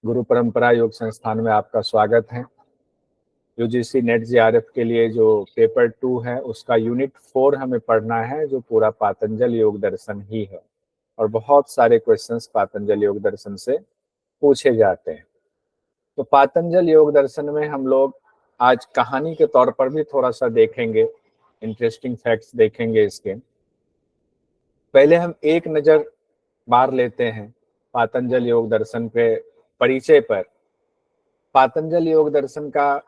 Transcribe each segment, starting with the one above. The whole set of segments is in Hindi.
गुरु परंपरा योग संस्थान में आपका स्वागत है। यूजीसी नेट जेआरएफ के लिए जो पेपर 2 है उसका यूनिट 4 हमें पढ़ना है, जो पूरा पातंजल योग दर्शन ही है और बहुत सारे क्वेश्चंस पातंजल योग दर्शन से पूछे जाते हैं। तो पातंजल योग दर्शन में हम लोग आज कहानी के तौर पर भी थोड़ा सा देखेंगे, इंटरेस्टिंग फैक्ट्स देखेंगे। इसके पहले हम एक नज़र मार लेते हैं पातंजल योग दर्शन के परिचय पर। पातंजल योग दर्शन का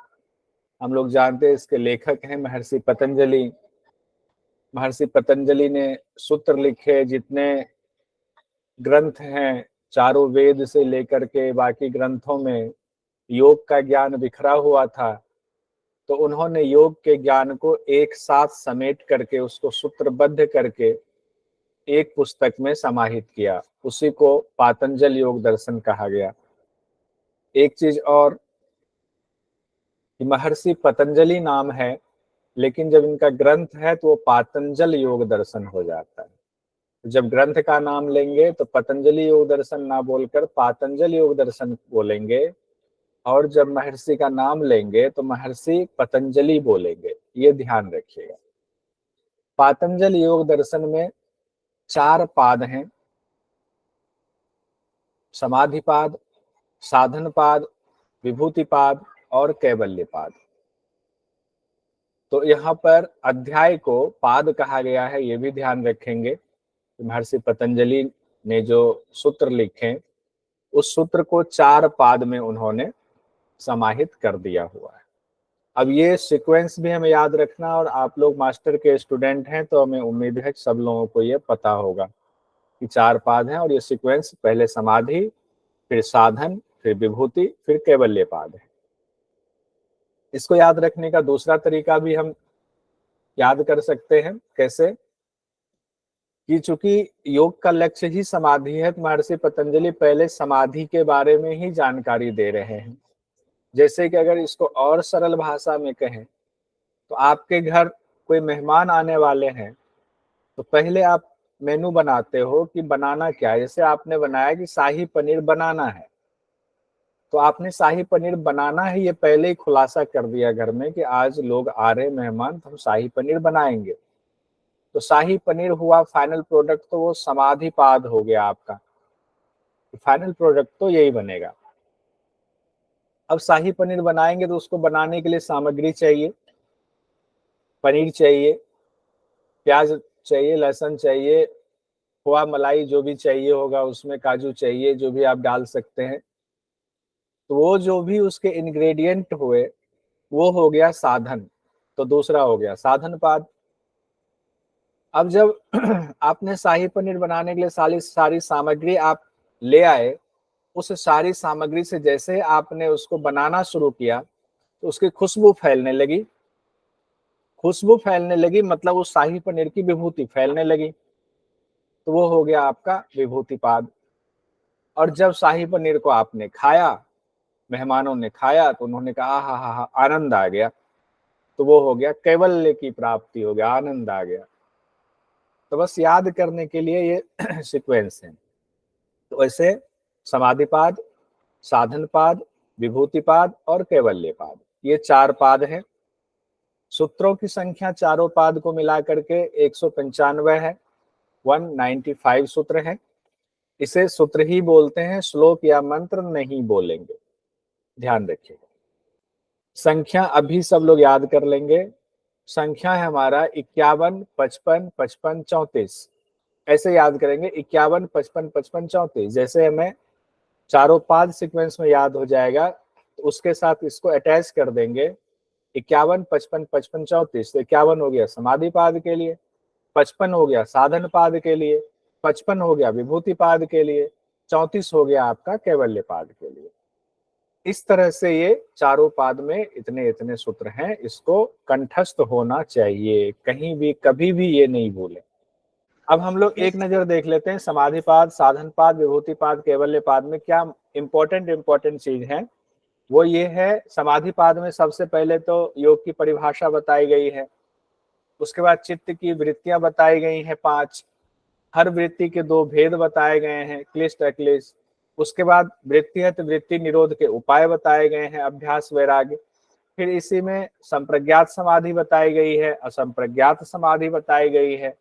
हम लोग जानते हैं, इसके लेखक हैं महर्षि पतंजलि। महर्षि पतंजलि ने सूत्र लिखे, जितने ग्रंथ हैं चारों वेद से लेकर के बाकी ग्रंथों में योग का ज्ञान बिखरा हुआ था। तो उन्होंने योग के ज्ञान को एक साथ समेट करके उसको सूत्रबद्ध करके एक पुस्तक में समाहित किया, उसी को पातंजल योग दर्शन कहा गया। एक चीज और, महर्षि पतंजलि नाम है, लेकिन जब इनका ग्रंथ है तो वो पातंजल योग दर्शन हो जाता है। जब ग्रंथ का नाम लेंगे तो पतंजलि योग दर्शन ना बोलकर पातंजल योग दर्शन बोलेंगे, और जब महर्षि का नाम लेंगे तो महर्षि पतंजलि बोलेंगे। ये ध्यान रखिएगा। पातंजल योग दर्शन में 4 पाद हैं: समाधिपाद, साधनपाद, विभूतिपाद और कैवल्यपाद। तो यहाँ पर अध्याय को पाद कहा गया है, ये भी ध्यान रखेंगे। महर्षि पतंजलि ने जो सूत्र लिखे उस सूत्र को 4 पाद में उन्होंने समाहित कर दिया हुआ है। अब ये सीक्वेंस भी हमें याद रखना, और आप लोग मास्टर के स्टूडेंट हैं तो हमें उम्मीद है कि सब लोगों को ये पता होगा कि 4 पाद हैं, और ये सीक्वेंस पहले समाधि, फिर साधन, फिर विभूति, फिर कैवल्य पाद है। इसको याद रखने का दूसरा तरीका भी हम याद कर सकते हैं। कैसे कि चूंकि योग का लक्ष्य ही समाधि है, तो महर्षि पतंजलि पहले समाधि के बारे में ही जानकारी दे रहे हैं। जैसे कि अगर इसको और सरल भाषा में कहें तो आपके घर कोई मेहमान आने वाले हैं, तो पहले आप मेनू बनाते हो कि बनाना क्या है। जैसे आपने बनाया कि शाही पनीर बनाना है, तो आपने शाही पनीर बनाना है ये पहले ही खुलासा कर दिया घर में कि आज लोग आ रहे मेहमान, तो हम शाही पनीर बनाएंगे। तो शाही पनीर हुआ फाइनल प्रोडक्ट, तो वो समाधिपाद हो गया आपका। फाइनल प्रोडक्ट तो यही बनेगा। अब शाही पनीर बनाएंगे तो उसको बनाने के लिए सामग्री चाहिए, पनीर चाहिए, प्याज चाहिए, लहसुन चाहिए, खोआ मलाई जो भी चाहिए होगा, उसमें काजू चाहिए, जो भी आप डाल सकते हैं। तो वो जो भी उसके इंग्रेडिएंट हुए वो हो गया साधन। तो दूसरा हो गया साधन पाद। अब जब आपने शाही पनीर बनाने के लिए सारी सामग्री आप ले आए, उस सारी सामग्री से जैसे आपने उसको बनाना शुरू किया तो उसकी खुशबू फैलने लगी। खुशबू फैलने लगी मतलब उस शाही पनीर की विभूति फैलने लगी, तो वो हो गया आपका विभूतिपाद। और जब शाही पनीर को आपने खाया, मेहमानों ने खाया, तो उन्होंने कहा हा हा हा, आनंद आ गया, तो वो हो गया कैवल्य की प्राप्ति, हो गया, आनंद आ गया। तो बस याद करने के लिए ये सीक्वेंस है। तो ऐसे समाधिपाद, साधनपाद, विभूतिपाद और कैवल्यपाद, ये 4 पाद हैं। सूत्रों की संख्या चारों पाद को मिला करके 195 है, 195 सूत्र है। इसे सूत्र ही बोलते हैं, श्लोक या मंत्र नहीं बोलेंगे, ध्यान रखिएगा। संख्या अभी सब लोग याद कर लेंगे। संख्या है हमारा 51, 55, 55, 34। ऐसे याद करेंगे 51, 55, 55, 34। जैसे हमें चारों पाद सीक्वेंस में याद हो जाएगा, तो उसके साथ इसको अटैच कर देंगे। 51, 55, 55, 34। तो 51 हो गया समाधि पाद के लिए, 55 हो गया साधन पाद के लिए, 55 हो गया विभूति पाद के लिए, 34 हो गया आपका कैवल्य पाद के लिए। इस तरह से ये चारों पाद में इतने इतने सूत्र हैं, इसको कंठस्थ होना चाहिए, कहीं भी कभी भी ये नहीं भूलें। अब हम लोग एक नजर देख लेते हैं समाधिपाद, साधनपाद, विभूतिपाद, कैवल्यपाद में क्या इंपॉर्टेंट चीज है। वो ये है, समाधिपाद में सबसे पहले तो योग की परिभाषा बताई गई है। उसके बाद चित्त की वृत्तियां बताई गई हैं 5। हर वृत्ति के 2 भेद बताए गए हैं, क्लिष्ट अक्लिष्ट। उसके बाद वृत्तिहत वृत्ति निरोध के उपाय बताए गए हैं, अभ्यास वैराग्य। फिर इसी में संप्रज्ञात समाधि बताई गई है, असंप्रज्ञात समाधि बताई गई है।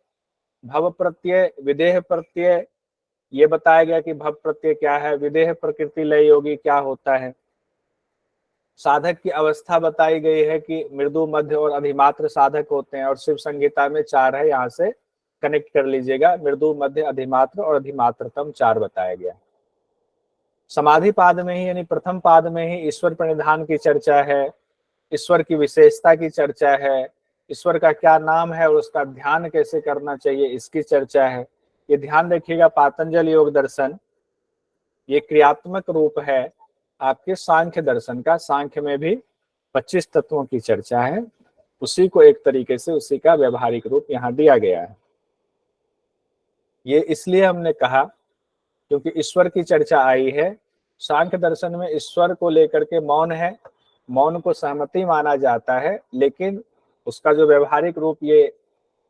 भव प्रत्यय विदेह प्रत्यय ये बताया गया कि भव प्रत्यय क्या है, विदेह प्रकृति लय योगी क्या होता है। साधक की अवस्था बताई गई है कि मृदु मध्य और अधिमात्र साधक होते हैं, और शिव संहिता में 4 है, यहाँ से कनेक्ट कर लीजिएगा। मृदु मध्य अधिमात्र और अधिमात्रतम 4 बताया गया। समाधि पाद में ही यानी प्रथम पाद में ही ईश्वर प्रणिधान की चर्चा है, ईश्वर की विशेषता की चर्चा है, ईश्वर का क्या नाम है और उसका ध्यान कैसे करना चाहिए इसकी चर्चा है। ये ध्यान रखिएगा, पातंजल योग दर्शन ये क्रियात्मक रूप है आपके सांख्य दर्शन का। सांख्य में भी 25 तत्वों की चर्चा है, उसी को एक तरीके से उसी का व्यवहारिक रूप यहाँ दिया गया है। ये इसलिए हमने कहा क्योंकि ईश्वर की चर्चा आई है। सांख्य दर्शन में ईश्वर को लेकर के मौन है, मौन को सहमति माना जाता है, लेकिन उसका जो व्यवहारिक रूप ये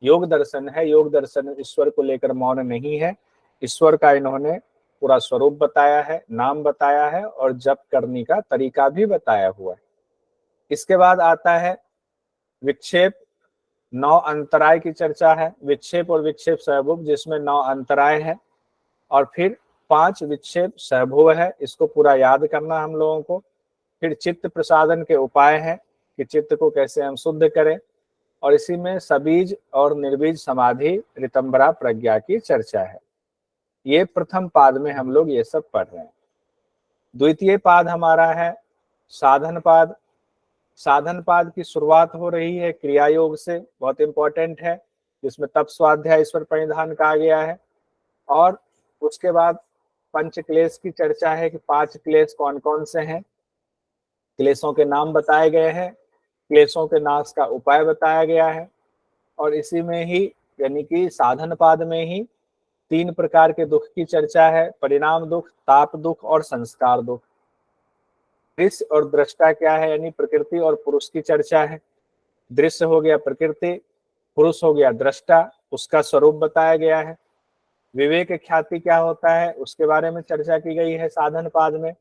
योग दर्शन है, योग दर्शन ईश्वर को लेकर मौन नहीं है। ईश्वर का इन्होंने पूरा स्वरूप बताया है, नाम बताया है और जप करने का तरीका भी बताया हुआ है। इसके बाद आता है विक्षेप, 9 अंतराय की चर्चा है, विक्षेप और विक्षेप सहभुव जिसमें 9 अंतराय है, और फिर 5 विक्षेप सहभुव है, इसको पूरा याद करना हम लोगों को। फिर चित्त प्रसादन के उपाय हैं कि चित्त को कैसे हम शुद्ध करें, और इसी में सबीज और निर्बीज समाधि ऋतंबरा प्रज्ञा की चर्चा है। ये प्रथम पाद में हम लोग ये सब पढ़ रहे हैं। द्वितीय पाद हमारा है साधन पाद। साधन पाद की शुरुआत हो रही है क्रिया योग से, बहुत इंपॉर्टेंट है, जिसमें तप स्वाध्याय ईश्वर प्रणिधान कहा गया है। और उसके बाद पंच क्लेश की चर्चा है कि 5 क्लेश कौन कौन से हैं, क्लेशों के नाम बताए गए हैं, क्लेशों के नाश का उपाय बताया गया है। और इसी में ही यानी कि साधन पाद में ही 3 प्रकार के दुख की चर्चा है, परिणाम दुख, ताप दुख और संस्कार दुख। दृश्य और दृष्टा क्या है, यानी प्रकृति और पुरुष की चर्चा है। दृश्य हो गया प्रकृति, पुरुष हो गया दृष्टा, उसका स्वरूप बताया गया है। विवेक ख्याति क्या होता है उसके बारे में चर्चा की गई है साधन पाद में।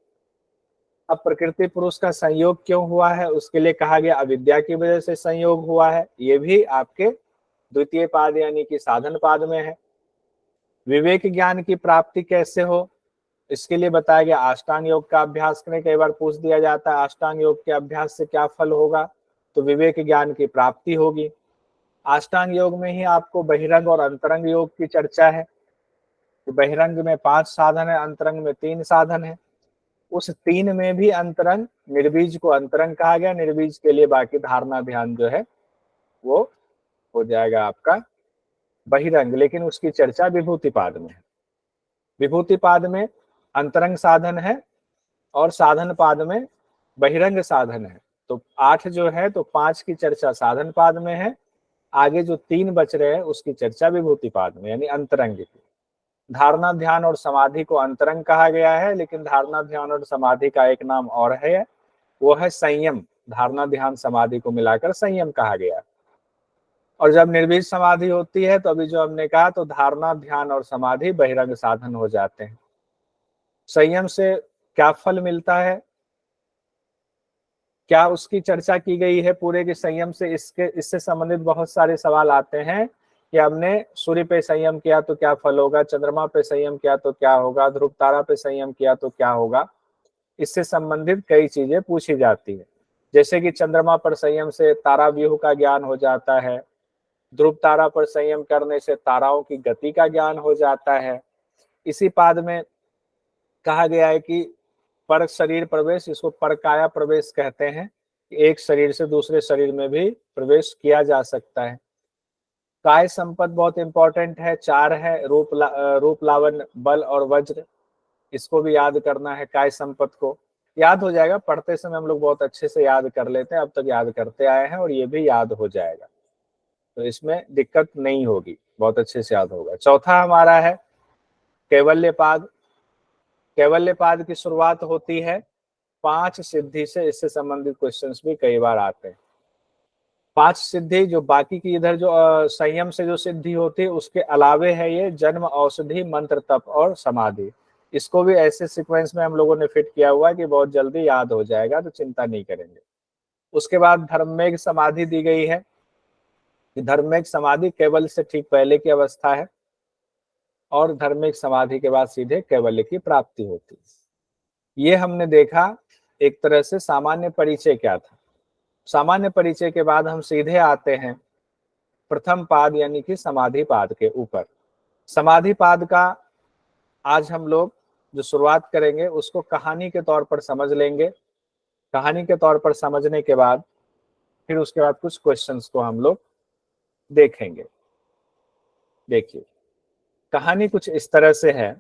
अब प्रकृति पुरुष का संयोग क्यों हुआ है उसके लिए कहा गया अविद्या की वजह से संयोग हुआ है, ये भी आपके द्वितीय पाद यानी कि साधन पाद में है। विवेक ज्ञान की प्राप्ति कैसे हो इसके लिए बताया गया अष्टांग योग का अभ्यास करें। कई बार पूछ दिया जाता है अष्टांग योग के अभ्यास से क्या फल होगा, तो विवेक ज्ञान की प्राप्ति होगी। अष्टांग योग में ही आपको बहिरंग और अंतरंग योग की चर्चा है। तो बहिरंग में 5 साधन है, अंतरंग में 3 साधन है। उस 3 में भी अंतरंग, निर्बीज को अंतरंग कहा गया, निर्बीज के लिए बाकी धारणा ध्यान जो है वो हो जाएगा आपका बहिरंग, लेकिन उसकी चर्चा विभूति पाद में है। विभूति पाद में अंतरंग साधन है और साधन पाद में बहिरंग साधन है। तो 8 जो है तो 5 की चर्चा साधन पाद में है, आगे जो 3 बच रहे हैं उसकी चर्चा विभूति पाद में यानी अंतरंग की। धारणा ध्यान और समाधि को अंतरंग कहा गया है, लेकिन धारणा ध्यान और समाधि का एक नाम और है, वो है संयम। धारणा ध्यान समाधि को मिलाकर संयम कहा गया। और जब निर्बीज समाधि होती है तो अभी जो हमने कहा, तो धारणा ध्यान और समाधि बहिरंग साधन हो जाते हैं। संयम से क्या फल मिलता है, क्या उसकी चर्चा की गई है पूरे के संयम से, इससे संबंधित बहुत सारे सवाल आते हैं कि हमने सूर्य पे संयम किया तो क्या फल होगा, चंद्रमा पे संयम किया तो क्या होगा, ध्रुव तारा पे संयम किया तो क्या होगा। इससे संबंधित कई चीजें पूछी जाती है, जैसे कि चंद्रमा पर संयम से तारा व्यूह का ज्ञान हो जाता है, ध्रुव तारा पर संयम करने से ताराओं की गति का ज्ञान हो जाता है। इसी पाद में कहा गया है कि पर शरीर प्रवेश, इसको परकाया प्रवेश कहते हैं, एक शरीर से दूसरे शरीर में भी प्रवेश किया जा सकता है। काय संपद बहुत इंपॉर्टेंट है, 4 है, रूप लावण्य बल और वज्र, इसको भी याद करना है। काय संपद को याद हो जाएगा, पढ़ते समय हम लोग बहुत अच्छे से याद कर लेते हैं, अब तक याद करते आए हैं और ये भी याद हो जाएगा, तो इसमें दिक्कत नहीं होगी, बहुत अच्छे से याद होगा। चौथा हमारा है कैवल्य पाद। कैवल्य पाद की शुरुआत होती है 5 सिद्धि से, इससे संबंधित क्वेश्चंस भी कई बार आते हैं। 5 सिद्धि जो बाकी की इधर जो संयम से जो सिद्धि होती है उसके अलावे है, ये जन्म औषधि मंत्र तप और समाधि, इसको भी ऐसे सीक्वेंस में हम लोगों ने फिट किया हुआ है कि बहुत जल्दी याद हो जाएगा, तो चिंता नहीं करेंगे। उसके बाद धर्ममेघ समाधि दी गई है कि धर्ममेघ समाधि कैवल्य से ठीक पहले की अवस्था है, और धर्ममेघ समाधि के बाद सीधे कैवल्य की प्राप्ति होती है। ये हमने देखा एक तरह से सामान्य परिचय क्या था। सामान्य परिचय के बाद हम सीधे आते हैं प्रथम पाद यानी कि समाधि पाद के ऊपर। समाधि पाद का आज हम लोग जो शुरुआत करेंगे उसको कहानी के तौर पर समझ लेंगे। कहानी के तौर पर समझने के बाद फिर उसके बाद कुछ क्वेश्चंस को हम लोग देखेंगे। देखिए, कहानी कुछ इस तरह से है,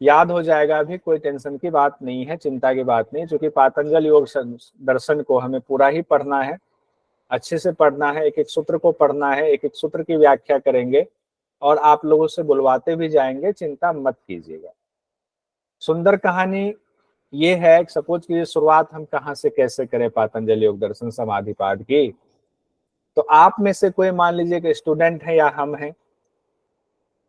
याद हो जाएगा, अभी कोई टेंशन की बात नहीं है, चिंता की बात नहीं, क्योंकि पातंजल योग दर्शन को हमें पूरा ही पढ़ना है, अच्छे से पढ़ना है, एक एक सूत्र को पढ़ना है, एक एक सूत्र की व्याख्या करेंगे और आप लोगों से बुलवाते भी जाएंगे, चिंता मत कीजिएगा। सुंदर कहानी ये है, सपोज कीजिए शुरुआत हम कहाँ से कैसे करें पातंजल योग दर्शन समाधि पाठ की। तो आप में से कोई मान लीजिए कि स्टूडेंट है या हम हैं,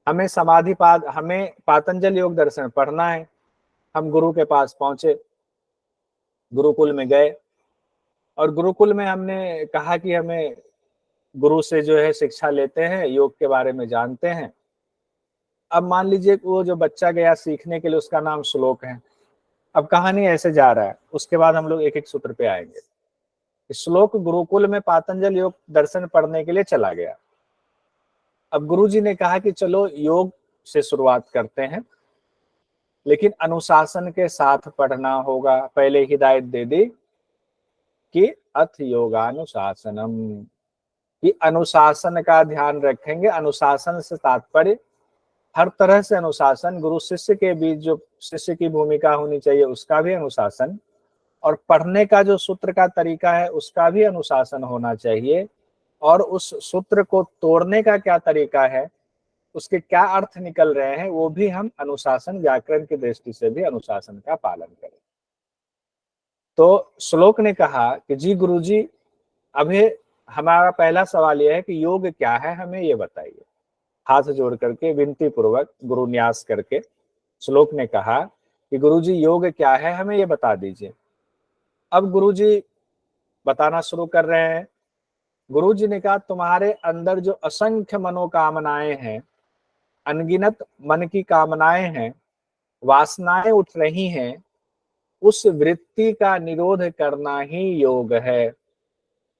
हमें समाधि पाद, हमें पातंजल योग दर्शन पढ़ना है। हम गुरु के पास पहुंचे, गुरुकुल में गए, और गुरुकुल में हमने कहा कि हमें गुरु से जो है शिक्षा लेते हैं, योग के बारे में जानते हैं। अब मान लीजिए वो जो बच्चा गया सीखने के लिए, उसका नाम श्लोक है। अब कहानी ऐसे जा रहा है, उसके बाद हम लोग एक एक सूत्र पे आएंगे। श्लोक गुरुकुल में पातंजल योग दर्शन पढ़ने के लिए चला गया। अब गुरुजी ने कहा कि चलो योग से शुरुआत करते हैं, लेकिन अनुशासन के साथ पढ़ना होगा। पहले हिदायत दे दी कि अथ योगानुशासनम, कि अनुशासन का ध्यान रखेंगे। अनुशासन से तात्पर्य हर तरह से अनुशासन, गुरु शिष्य के बीच जो शिष्य की भूमिका होनी चाहिए उसका भी अनुशासन, और पढ़ने का जो सूत्र का तरीका है उसका भी अनुशासन होना चाहिए, और उस सूत्र को तोड़ने का क्या तरीका है, उसके क्या अर्थ निकल रहे हैं, वो भी हम अनुशासन, व्याकरण की दृष्टि से भी अनुशासन का पालन करें। तो श्लोक ने कहा कि जी गुरुजी, अभी हमारा पहला सवाल यह है कि योग क्या है, हमें ये बताइए। हाथ जोड़ करके विनती पूर्वक गुरु न्यास करके श्लोक ने कहा कि गुरुजी योग क्या है, हमें ये बता दीजिए। अब गुरुजी बताना शुरू कर रहे हैं। गुरुजी ने कहा, तुम्हारे अंदर जो असंख्य मनोकामनाएं हैं, अनगिनत मन की कामनाएं हैं, वासनाएं उठ रही हैं, उस वृत्ति का निरोध करना ही योग है।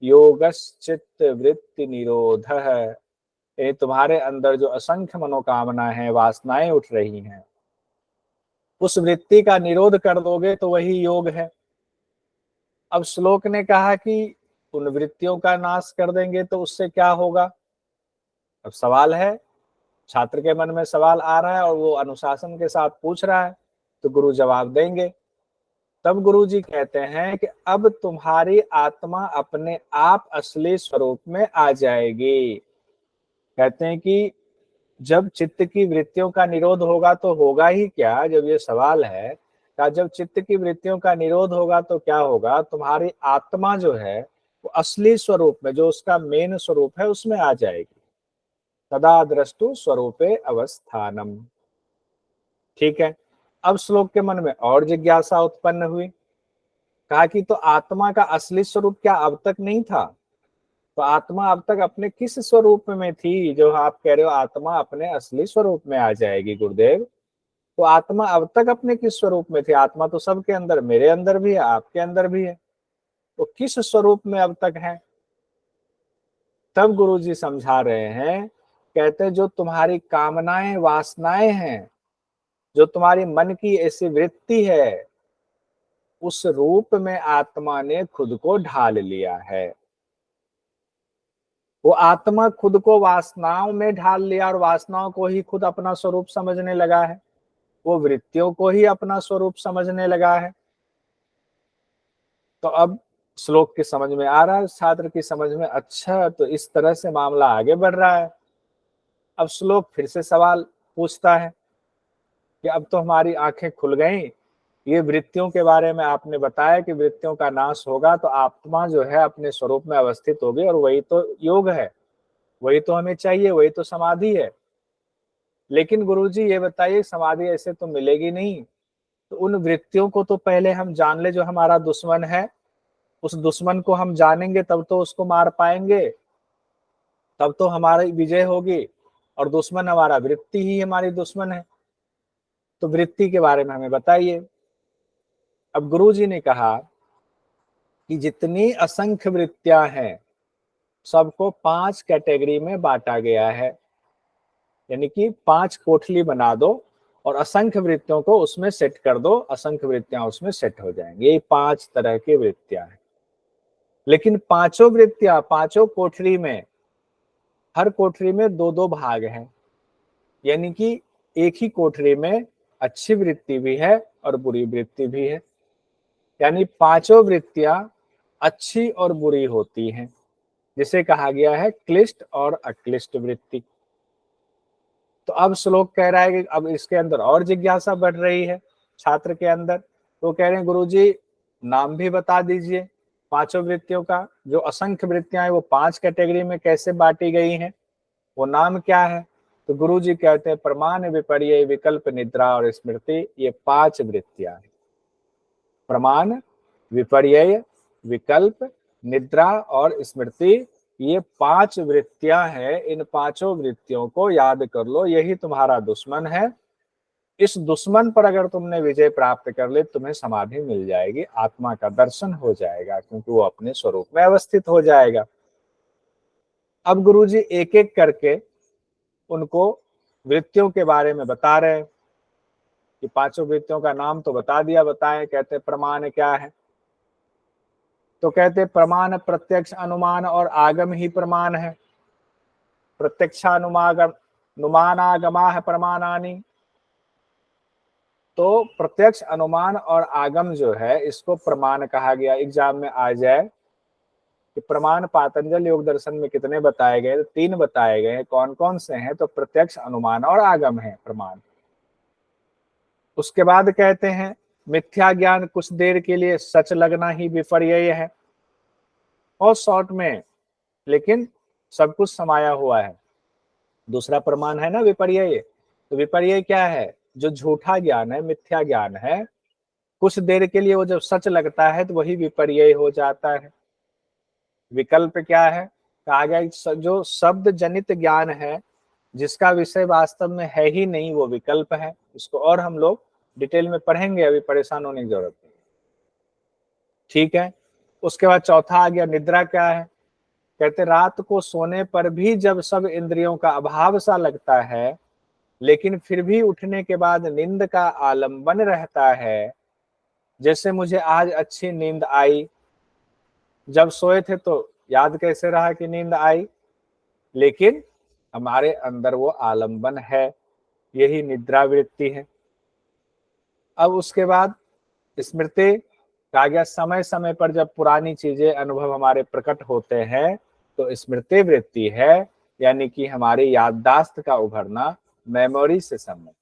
योगश्चित्त वृत्ति निरोध है। तुम्हारे अंदर जो असंख्य मनोकामना है, वासनाएं उठ रही हैं, उस वृत्ति का निरोध कर दोगे तो वही योग है। अब श्लोक ने कहा कि उन वृत्तियों का नाश कर देंगे तो उससे क्या होगा। अब सवाल है, छात्र के मन में सवाल आ रहा है और वो अनुशासन के साथ पूछ रहा है, तो गुरु जवाब देंगे। तब गुरु जी कहते हैं कि अब तुम्हारी आत्मा अपने आप असली स्वरूप में आ जाएगी। कहते हैं कि जब चित्त की वृत्तियों का निरोध होगा तो होगा ही क्या, जब ये सवाल है कि जब चित्त की वृत्तियों का निरोध होगा तो क्या होगा, तुम्हारी आत्मा जो है वो असली स्वरूप में, जो उसका मेन स्वरूप है, उसमें आ जाएगी। तदा द्रष्टु स्वरूपे अवस्थानम। ठीक है। अब श्लोक के मन में और जिज्ञासा उत्पन्न हुई। कहा कि तो आत्मा का असली स्वरूप क्या अब तक नहीं था? तो आत्मा अब तक अपने किस स्वरूप में थी जो आप कह रहे हो आत्मा अपने असली स्वरूप में आ जाएगी गुरुदेव? तो आत्मा अब तक अपने किस स्वरूप में थी? आत्मा तो सबके अंदर, मेरे अंदर भी है, आपके अंदर भी है, तो किस स्वरूप में अब तक है? तब गुरुजी समझा रहे हैं, कहते हैं जो तुम्हारी कामनाएं, वासनाएं हैं, जो तुम्हारी मन की ऐसी वृत्ति है, उस रूप में आत्मा ने खुद को ढाल लिया है। वो आत्मा खुद को वासनाओं में ढाल लिया और वासनाओं को ही खुद अपना स्वरूप समझने लगा है। वो वृत्तियों को ही अपना स्वरूप समझने लगा है। तो अब श्लोक की समझ में आ रहा है, छात्र की समझ में, अच्छा तो इस तरह से मामला आगे बढ़ रहा है। अब श्लोक फिर से सवाल पूछता है कि अब तो हमारी आंखें खुल गई, ये वृत्तियों के बारे में आपने बताया कि वृत्तियों का नाश होगा तो आत्मा जो है अपने स्वरूप में अवस्थित होगी, और वही तो योग है, वही तो हमें चाहिए, वही तो समाधि है। लेकिन गुरुजी ये बताइए समाधि ऐसे तो मिलेगी नहीं, तो उन वृत्तियों को तो पहले हम जान ले जो हमारा दुश्मन है। उस दुश्मन को हम जानेंगे तब तो उसको मार पाएंगे, तब तो हमारी विजय होगी। और दुश्मन हमारा वृत्ति ही हमारी दुश्मन है। तो वृत्ति के बारे में हमें बताइए। अब गुरुजी ने कहा कि जितनी असंख्य वृत्तियां हैं सबको 5 कैटेगरी में बांटा गया है, यानी कि 5 कोठली बना दो और असंख्य वृत्तियों को उसमें सेट कर दो, असंख्य वृत्तियां उसमें सेट हो जाएंगी। ये 5 तरह की वृत्तियां हैं। लेकिन पांचों वृत्तियां पांचों कोठरी में, हर कोठरी में दो दो भाग हैं, यानी कि एक ही कोठरी में अच्छी वृत्ति भी है और बुरी वृत्ति भी है। यानी पांचों वृत्तियां अच्छी और बुरी होती हैं, जिसे कहा गया है क्लिष्ट और अक्लिष्ट वृत्ति। तो अब श्लोक कह रहा है कि अब इसके अंदर और जिज्ञासा बढ़ रही है छात्र के अंदर। तो कह रहे हैं गुरुजी नाम भी बता दीजिए पांचों वृत्तियों का। जो असंख्य वृत्तियां हैं वो 5 कैटेगरी में कैसे बांटी गई हैं, वो नाम क्या है? तो गुरुजी कहते हैं प्रमाण, विपर्य, विकल्प, निद्रा और स्मृति, ये 5 वृत्तियां हैं। प्रमाण, विपर्य, विकल्प, निद्रा और स्मृति, ये 5 वृत्तियां हैं। इन पांचों वृत्तियों को याद कर लो, यही तुम्हारा दुश्मन है। इस दुश्मन पर अगर तुमने विजय प्राप्त कर ली, तुम्हें समाधि मिल जाएगी, आत्मा का दर्शन हो जाएगा, क्योंकि वो अपने स्वरूप में अवस्थित हो जाएगा। अब गुरुजी एक एक करके उनको वृत्तियों के बारे में बता रहे हैं कि पांचों वृत्तियों का नाम तो बता दिया, बताएं। कहते प्रमाण क्या है? तो कहते प्रमाण प्रत्यक्ष, अनुमान और आगम ही प्रमाण है। प्रत्यक्षानुमागम नुमानागमा है प्रमाणानि। तो प्रत्यक्ष, अनुमान और आगम जो है इसको प्रमाण कहा गया। एग्जाम में आ जाए कि प्रमाण पातंजल योग दर्शन में कितने बताए गए? 3 बताए गए। कौन कौन से हैं? तो प्रत्यक्ष, अनुमान और आगम है प्रमाण। उसके बाद कहते हैं मिथ्या ज्ञान कुछ देर के लिए सच लगना ही विपर्यय है। और शॉर्ट में, लेकिन सब कुछ समाया हुआ है। दूसरा प्रमाण है ना विपर्यय। तो विपर्यय क्या है? जो झूठा ज्ञान है, मिथ्या ज्ञान है, कुछ देर के लिए वो जब सच लगता है तो वही विपर्यय हो जाता है। विकल्प क्या है? कहा गया जो शब्द जनित ज्ञान है, जिसका विषय वास्तव में है ही नहीं, वो विकल्प है। इसको और हम लोग डिटेल में पढ़ेंगे, अभी परेशान होने की जरूरत नहीं। ठीक है। उसके बाद चौथा आ गया निद्रा क्या है? कहते रात को सोने पर भी जब सब इंद्रियों का अभाव सा लगता है, लेकिन फिर भी उठने के बाद नींद का आलंबन रहता है। जैसे मुझे आज अच्छी नींद आई, जब सोए थे तो याद कैसे रहा कि नींद आई, लेकिन हमारे अंदर वो आलंबन है, यही निद्रा वृत्ति है। अब उसके बाद स्मृति कहा गया समय समय पर जब पुरानी चीजें, अनुभव हमारे प्रकट होते हैं तो स्मृति वृत्ति है, यानी कि हमारी याददाश्त का उभरना, मेमोरी से संबंधित।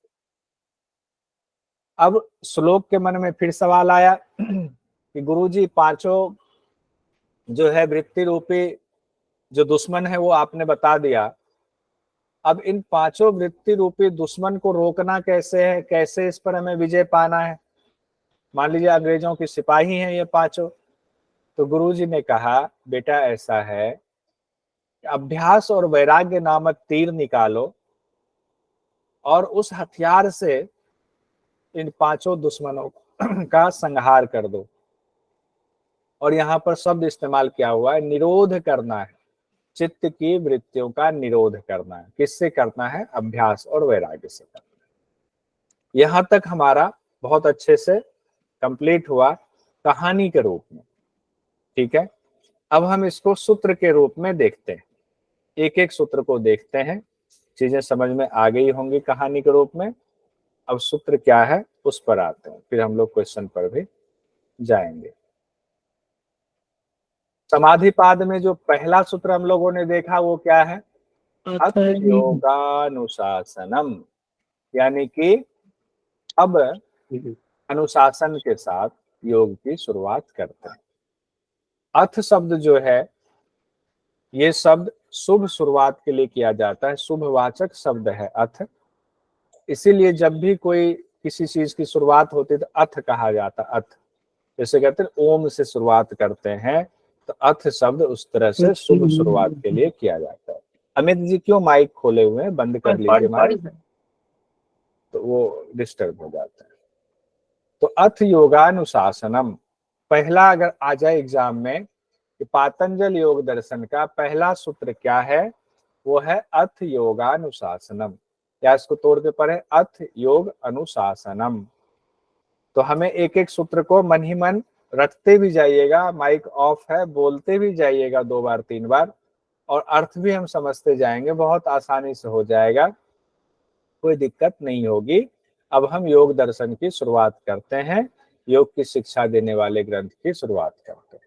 अब श्लोक के मन में फिर सवाल आया कि गुरुजी पांचों जो है वृत्ति रूपी जो दुश्मन है वो आपने बता दिया। अब इन पांचों वृत्ति रूपी दुश्मन को रोकना कैसे है? कैसे इस पर हमें विजय पाना है? मान लीजिए अंग्रेजों की सिपाही हैं ये पांचों। तो गुरुजी ने कहा बेटा ऐसा है, अभ्यास और वैराग्य नामक तीर निकालो और उस हथियार से इन पांचों दुश्मनों का संहार कर दो। और यहाँ पर शब्द इस्तेमाल किया हुआ है निरोध करना है, चित्त की वृत्तियों का निरोध करना है। किससे करना है? अभ्यास और वैराग्य से करना है। यहां तक हमारा बहुत अच्छे से कंप्लीट हुआ कहानी के रूप में। ठीक है। अब हम इसको सूत्र के रूप में देखते हैं, एक एक सूत्र को देखते हैं। चीजें समझ में आ गई होंगी कहानी के रूप में। अब सूत्र क्या है उस पर आते हैं, फिर हम लोग क्वेश्चन पर भी जाएंगे। समाधिपाद में जो पहला सूत्र हम लोगों ने देखा वो क्या है? अथ योगानुशासनम, यानी कि अब अनुशासन के साथ योग की शुरुआत करते हैं। अथ शब्द जो है, ये शब्द शुभ शुरुआत के लिए किया जाता है, शुभवाचक शब्द है अथ। इसीलिए जब भी कोई किसी चीज की शुरुआत होती है तो अथ कहा जाता, अथ। जैसे कहते हैं ओम से शुरुआत करते हैं, तो अथ शब्द उस तरह से शुभ शुरुआत के लिए किया जाता है। अमित जी क्यों माइक खोले हुए हैं? बंद कर लीजिए माइक, तो वो डिस्टर्ब हो जाता है। तो अथ योगानुशासनम, पहला अगर आ जाए एग्जाम में कि पातंजल योग दर्शन का पहला सूत्र क्या है, वो है अथ योगानुशासनम। क्या इसको तोड़ के पढ़े? अथ योग अनुशासनम। तो हमें एक एक सूत्र को मन ही मन रटते भी जाइएगा, माइक ऑफ है, बोलते भी जाइएगा 2 बार 3 बार, और अर्थ भी हम समझते जाएंगे, बहुत आसानी से हो जाएगा, कोई दिक्कत नहीं होगी। अब हम योग दर्शन की शुरुआत करते हैं, योग की शिक्षा देने वाले ग्रंथ की शुरुआत करते हैं।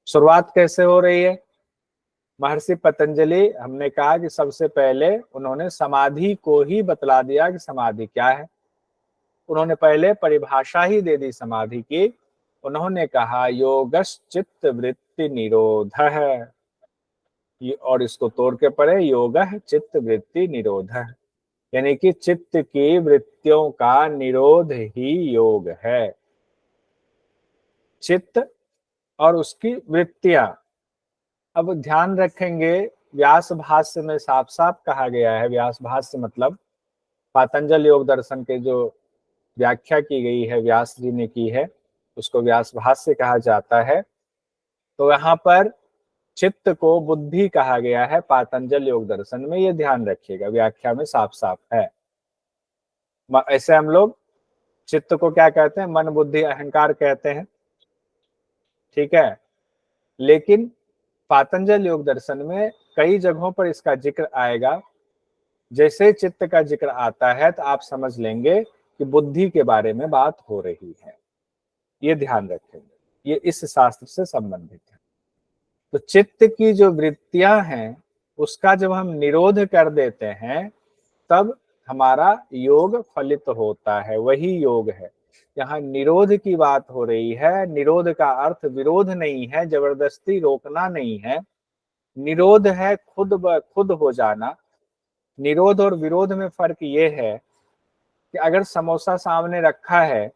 शुरुआत कैसे हो रही है? महर्षि पतंजलि, हमने कहा कि सबसे पहले उन्होंने समाधि को ही बतला दिया कि समाधि क्या है। उन्होंने पहले परिभाषा ही दे दी समाधि की। उन्होंने कहा योगश्चित्त वृत्ति निरोध है, और इसको तोड़ के पढ़े योगः चित्त वृत्ति निरोध, यानी कि चित्त की वृत्तियों का निरोध ही योग है। चित्त और उसकी वृत्तियां, अब ध्यान रखेंगे व्यास भाष्य में साफ साफ कहा गया है, व्यास भाष्य मतलब पातंजल योग दर्शन के जो व्याख्या की गई है, व्यास जी ने की है, उसको व्यास भाष्य कहा जाता है। तो यहाँ पर चित्त को बुद्धि कहा गया है पातंजल योग दर्शन में, ये ध्यान रखिएगा, व्याख्या में साफ साफ है। ऐसे हम लोग चित्त को क्या कहते हैं? मन बुद्धि अहंकार कहते हैं, ठीक है। लेकिन पातंजल योग दर्शन में कई जगहों पर इसका जिक्र आएगा। जैसे चित्त का जिक्र आता है तो आप समझ लेंगे कि बुद्धि के बारे में बात हो रही है, ये ध्यान रखेंगे, ये इस शास्त्र से संबंधित है। तो चित्त की जो वृत्तियां हैं उसका जब हम निरोध कर देते हैं तब हमारा योग फलित होता है, वही योग है। यहाँ निरोध की बात हो रही है। निरोध का अर्थ विरोध नहीं है, जबरदस्ती रोकना नहीं है। निरोध है खुद ब खुद हो जाना। निरोध और विरोध में फर्क ये है कि अगर समोसा सामने रखा है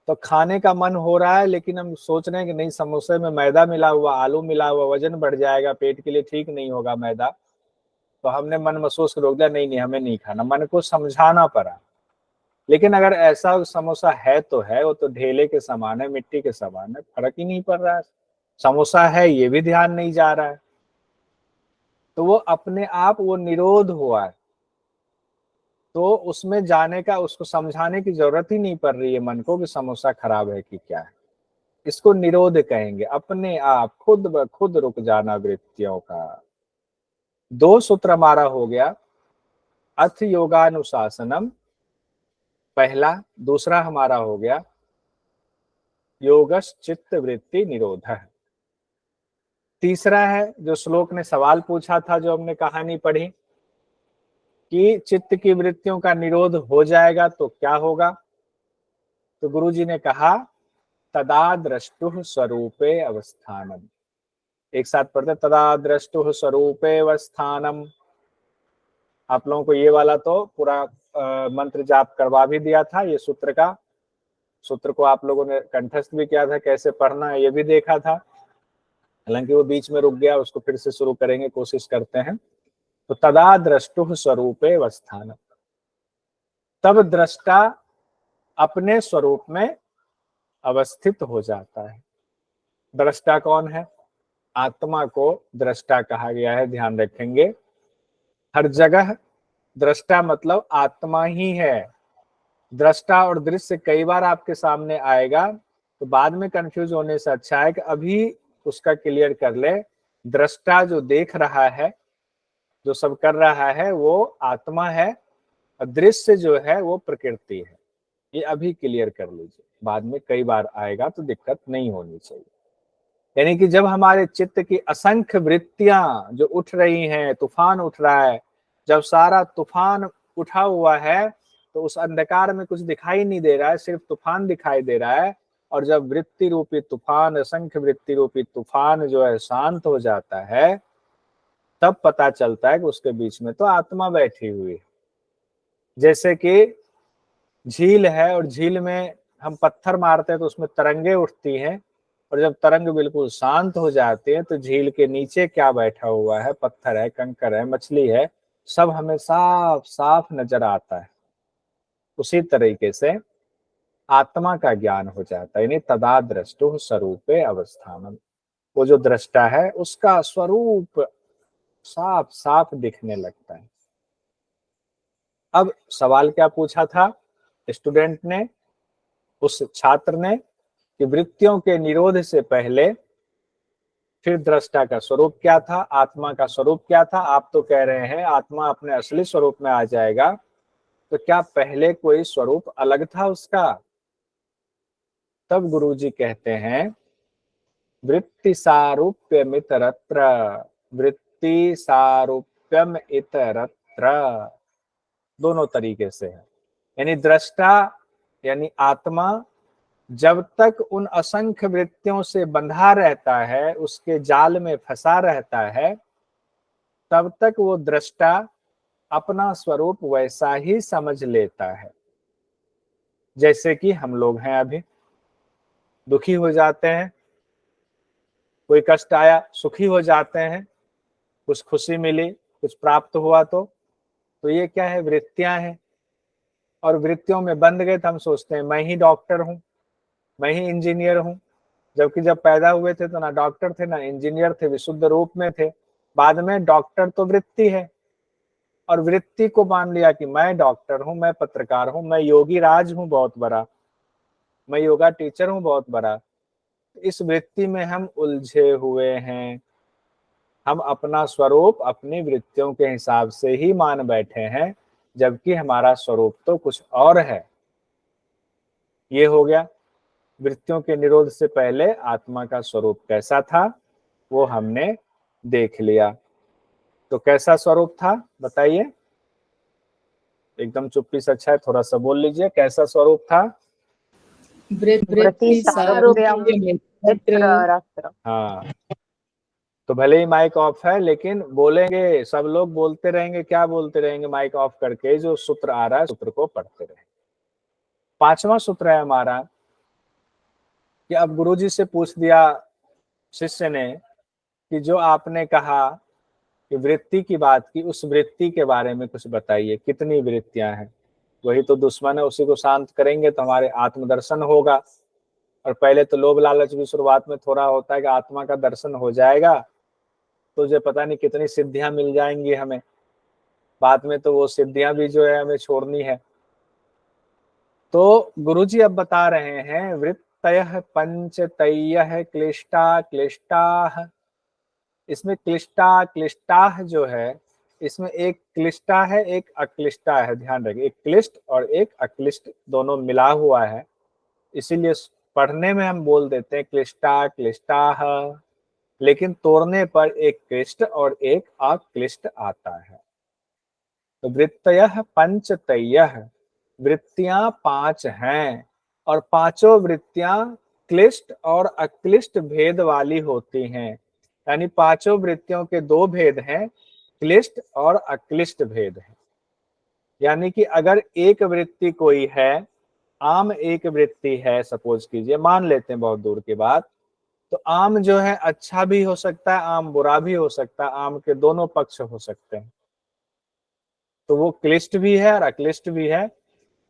तो खाने का मन हो रहा है, लेकिन हम सोच रहे हैं कि नहीं, समोसे में मैदा मिला हुआ, आलू मिला हुआ, वजन बढ़ जाएगा, पेट के लिए ठीक नहीं होगा मैदा, तो हमने मन महसूस रोक दिया, नहीं नहीं हमें नहीं खाना, मन को समझाना पड़ा। लेकिन अगर ऐसा समोसा है तो है, वो तो ढेले के समान है, मिट्टी के समान है, फर्क ही नहीं पड़ रहा है, समोसा है ये भी ध्यान नहीं जा रहा है, तो वो अपने आप वो निरोध हुआ है। तो उसमें जाने का, उसको समझाने की जरूरत ही नहीं पड़ रही है मन को कि समोसा खराब है कि क्या है। इसको निरोध कहेंगे, अपने आप खुद ब खुद रुक जाना वृत्तियों का। 2 सूत्र हमारा हो गया, अथ योगानुशासनम पहला, दूसरा हमारा हो गया योगश्चित्त वृत्ति निरोध। तीसरा है जो श्लोक ने सवाल पूछा था, जो हमने कहानी पढ़ी कि चित्त की वृत्तियों का निरोध हो जाएगा तो क्या होगा। तो गुरु जी ने कहा तदा द्रष्टुः स्वरूपे अवस्थानम। एक साथ पढ़ते, तदा द्रष्टुः स्वरूपे अवस्थानम। आप लोगों को ये वाला तो पूरा मंत्र जाप करवा भी दिया था, ये सूत्र का, सूत्र को आप लोगों ने कंठस्थ भी किया था, कैसे पढ़ना है ये भी देखा था। हालांकि वो बीच में रुक गया, उसको फिर से शुरू करेंगे, कोशिश करते हैं। तो तदा द्रष्टुः स्वरूपे अवस्थानम, तब दृष्टा अपने स्वरूप में अवस्थित हो जाता है। दृष्टा कौन है? आत्मा को दृष्टा कहा गया है, ध्यान रखेंगे। हर जगह दृष्टा मतलब आत्मा ही है। दृष्टा और दृश्य कई बार आपके सामने आएगा, तो बाद में कंफ्यूज होने से अच्छा है कि अभी उसका क्लियर कर ले। दृष्टा जो देख रहा है, जो सब कर रहा है, वो आत्मा है, और दृश्य जो है वो प्रकृति है। ये अभी क्लियर कर लीजिए, बाद में कई बार आएगा तो दिक्कत नहीं होनी चाहिए। यानी कि जब हमारे चित्त की असंख्य वृत्तियां जो उठ रही हैं, तूफान उठ रहा है, जब सारा तूफान उठा हुआ है तो उस अंधकार में कुछ दिखाई नहीं दे रहा है, सिर्फ तूफान दिखाई दे रहा है। और जब वृत्ति रूपी तूफान, असंख्य वृत्ति रूपी तूफान जो है शांत हो जाता है, तब पता चलता है कि उसके बीच में तो आत्मा बैठी हुई है। जैसे कि झील है और झील में हम पत्थर मारते हैं तो उसमें तरंगे उठती हैं, और जब तरंग बिल्कुल शांत हो जाती है तो झील के नीचे क्या बैठा हुआ है, पत्थर है, कंकर है, मछली है, सब हमें साफ साफ नजर आता है। उसी तरीके से आत्मा का ज्ञान हो जाता है, यानी तदा दृष्टु स्वरूपे अवस्थानम। वो जो दृष्टा है उसका स्वरूप साफ साफ दिखने लगता है। अब सवाल क्या पूछा था स्टूडेंट ने, उस छात्र ने, कि वृत्तियों के निरोध से पहले फिर दृष्टा का स्वरूप क्या था, आत्मा का स्वरूप क्या था। आप तो कह रहे हैं आत्मा अपने असली स्वरूप में आ जाएगा, तो क्या पहले कोई स्वरूप अलग था उसका? तब गुरुजी कहते हैं वृत्ति सारूप्यम इतरत्र, वृत्ति सारूप्यम इतरत्र, दोनों तरीके से है। यानी दृष्टा यानी आत्मा जब तक उन असंख्य वृत्तियों से बंधा रहता है, उसके जाल में फंसा रहता है, तब तक वो दृष्टा अपना स्वरूप वैसा ही समझ लेता है। जैसे कि हम लोग हैं, अभी दुखी हो जाते हैं, कोई कष्ट आया सुखी हो जाते हैं, कुछ खुशी मिली, कुछ प्राप्त हुआ, तो ये क्या है, वृत्तियां हैं। और वृत्तियों में बंध गए तो हम सोचते हैं मैं ही डॉक्टर हूं, मैं ही इंजीनियर हूं। जबकि जब पैदा हुए थे तो ना डॉक्टर थे ना इंजीनियर थे, विशुद्ध रूप में थे। बाद में डॉक्टर तो वृत्ति है, और वृत्ति को मान लिया कि मैं डॉक्टर हूं, मैं पत्रकार हूं, मैं योगी राज हूं बहुत बड़ा, मैं योगा टीचर हूं बहुत बड़ा। इस वृत्ति में हम उलझे हुए हैं। हम अपना स्वरूप अपनी वृत्तियों के हिसाब से ही मान बैठे हैं, जबकि हमारा स्वरूप तो कुछ और है। ये हो गया वृत्तियों के निरोध से पहले आत्मा का स्वरूप कैसा था, वो हमने देख लिया। तो कैसा स्वरूप था बताइए? एकदम चुप्पी से अच्छा है, थोड़ा सा बोल लीजिए, कैसा स्वरूप था? वृत्ति सारूप्यम इतरत्र। हाँ, तो भले ही माइक ऑफ है लेकिन बोलेंगे, सब लोग बोलते रहेंगे। क्या बोलते रहेंगे? माइक ऑफ करके जो सूत्र आ रहा है सूत्र को पढ़ते रहे। 5वां सूत्र है हमारा कि अब गुरुजी से पूछ दिया शिष्य ने कि जो आपने कहा कि वृत्ति की बात की, उस वृत्ति के बारे में कुछ बताइए, कितनी वृत्तियां हैं? वही तो दुश्मन है, उसी को शांत करेंगे तो हमारे आत्मदर्शन होगा। और पहले तो लोभ लालच भी शुरुआत में थोड़ा होता है कि आत्मा का दर्शन हो जाएगा तो जो पता नहीं कितनी सिद्धियां मिल जाएंगी हमें, बाद में तो वो सिद्धियां भी जो है हमें छोड़नी है। तो गुरुजी अब बता रहे हैं वृत्तयः पंचतयः क्लिष्टा क्लिष्टाः। इसमें क्लिष्टा क्लिष्टाः जो है, इसमें एक क्लिष्टा है एक अक्लिष्टा है, ध्यान रखिए, एक क्लिष्ट और एक अक्लिष्ट दोनों मिला हुआ है। इसीलिए पढ़ने में हम बोल देते हैं क्लिष्टा क्लिष्टाः, लेकिन तोड़ने पर एक क्लिष्ट और एक अक्लिष्ट आता है। तो वृत्तयः पंचतयः, वृत्तियां 5 हैं, और पांचों वृत्तियां क्लिष्ट और अक्लिष्ट भेद वाली होती हैं। यानी पांचों वृत्तियों के 2 भेद हैं, क्लिष्ट और अक्लिष्ट भेद है। यानी कि अगर एक वृत्ति कोई है, आम एक वृत्ति है, सपोज कीजिए, मान लेते हैं बहुत दूर की बात, तो आम जो है अच्छा भी हो सकता है, आम बुरा भी हो सकता है, आम के दोनों पक्ष हो सकते हैं। तो वो क्लिष्ट भी है और अक्लिष्ट भी है।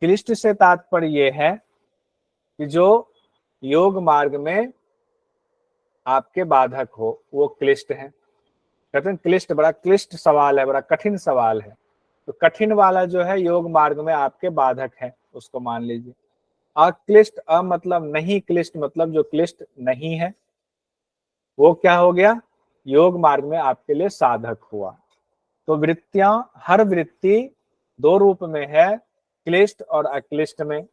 क्लिष्ट से तात्पर्य ये है कि जो योग मार्ग में आपके बाधक हो वो क्लिष्ट है। कहते हैं क्लिष्ट, बड़ा क्लिष्ट सवाल है, बड़ा कठिन सवाल है। तो कठिन वाला जो है योग मार्ग में आपके बाधक है, उसको मान लीजिए। अक्लिष्ट, मतलब नहीं क्लिष्ट, मतलब जो क्लिष्ट नहीं है, वो क्या हो गया, योग मार्ग में आपके लिए साधक हुआ। तो वृत्तियां, हर वृत्ति 2 रूप में है, क्लिष्ट और अक्लिष्ट में।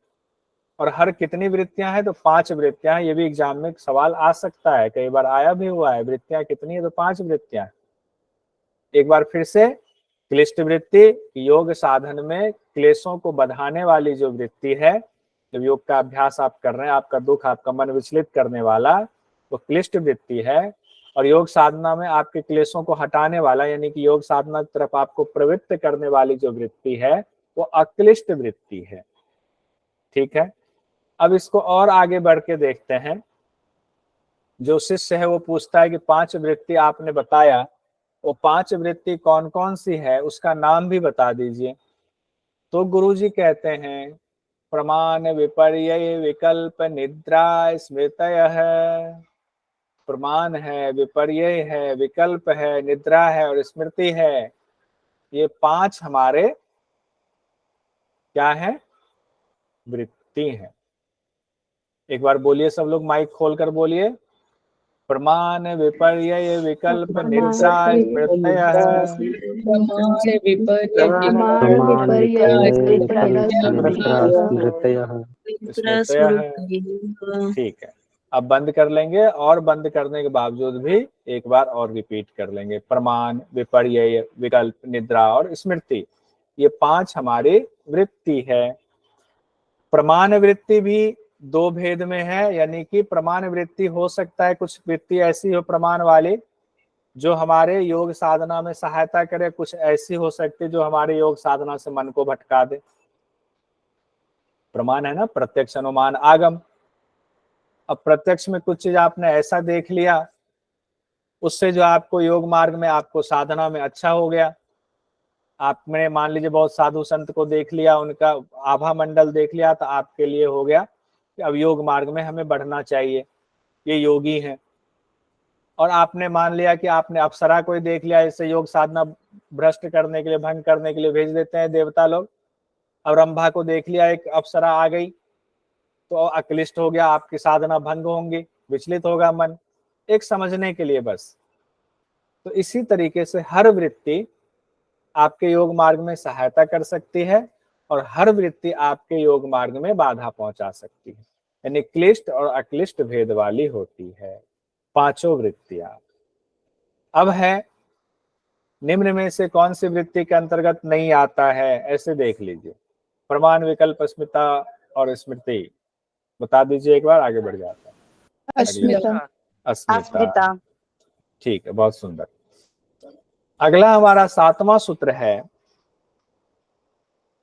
और हर कितनी वृत्तियां हैं? तो 5 वृत्तियां। ये भी एग्जाम में सवाल आ सकता है, कई बार आया भी हुआ है, वृत्तियां कितनी है? तो 5 वृत्तियां। एक बार फिर से, क्लिष्ट वृत्ति, योग साधन में क्लेशों को बढ़ाने वाली जो वृत्ति है, जब योग का अभ्यास आप कर रहे हैं, आपका दुख, आपका मन विचलित करने वाला, वो क्लिष्ट वृत्ति है। और योग साधना में आपके क्लेशों को हटाने वाला, यानी कि योग साधना की तरफ आपको प्रवृत्त करने वाली जो वृत्ति है, वो अक्लिष्ट वृत्ति है। ठीक है, अब इसको और आगे बढ़ के देखते हैं। जो शिष्य है वो पूछता है कि 5 वृत्ति आपने बताया, वो 5 वृत्ति कौन कौन सी है, उसका नाम भी बता दीजिए। तो गुरुजी कहते हैं प्रमाण विपर्यय विकल्प निद्रा स्मृतयः। प्रमाण है, विपर्यय है, विकल्प है, निद्रा है और स्मृति है। ये 5 हमारे क्या है, वृत्ति हैं। एक बार बोलिए सब लोग, माइक खोलकर बोलिए। प्रमाण विपर्यय विकल्प निद्रा स्मृतयः। प्रमाण विपर्यय प्रमाण विपर्यय निद्रा स्मृतयः। स्मृतयः, ठीक है। अब बंद कर लेंगे और बंद करने के बावजूद भी एक बार और रिपीट कर लेंगे। प्रमाण, विपर्यय, विकल्प, निद्रा और स्मृति, ये 5 हमारी वृत्ति है। प्रमाण वृत्ति भी 2 भेद में है, यानी कि प्रमाण वृत्ति हो सकता है कुछ वृत्ति ऐसी हो प्रमाण वाली जो हमारे योग साधना में सहायता करे, कुछ ऐसी हो सकती है जो हमारे योग साधना से मन को भटका दे। प्रमाण है ना, प्रत्यक्ष, अनुमान, आगम। अब प्रत्यक्ष में कुछ चीज आपने ऐसा देख लिया, उससे जो आपको योग मार्ग में, आपको साधना में अच्छा हो गया। आपने मान लीजिए बहुत साधु संत को देख लिया, उनका आभा मंडल देख लिया, तो आपके लिए हो गया कि अब योग मार्ग में हमें बढ़ना चाहिए, ये योगी हैं। और आपने मान लिया कि आपने अप्सरा कोई देख लिया, इससे योग साधना भ्रष्ट करने के लिए, भंग करने के लिए भेज देते हैं देवता लोग। अब रंभा को देख लिया, एक अप्सरा आ गई तो अक्लिष्ट हो गया, आपकी साधना भंग होंगी, विचलित होगा मन। एक समझने के लिए बस। तो इसी तरीके से हर वृत्ति आपके योग मार्ग में सहायता कर सकती है और हर वृत्ति आपके योग मार्ग में बाधा पहुंचा सकती है, यानी क्लिष्ट और अक्लिष्ट भेद वाली होती है 5 वृत्तियां। अब है निम्न में से कौन सी वृत्ति के अंतर्गत नहीं आता है, ऐसे देख लीजिए। प्रमाण, विकल्प, अस्मिता और स्मृति, बता दीजिए एक बार, आगे बढ़ जाता है। अस्मिता। अस्मिता, ठीक है, बहुत सुंदर। अगला हमारा 7वां सूत्र है।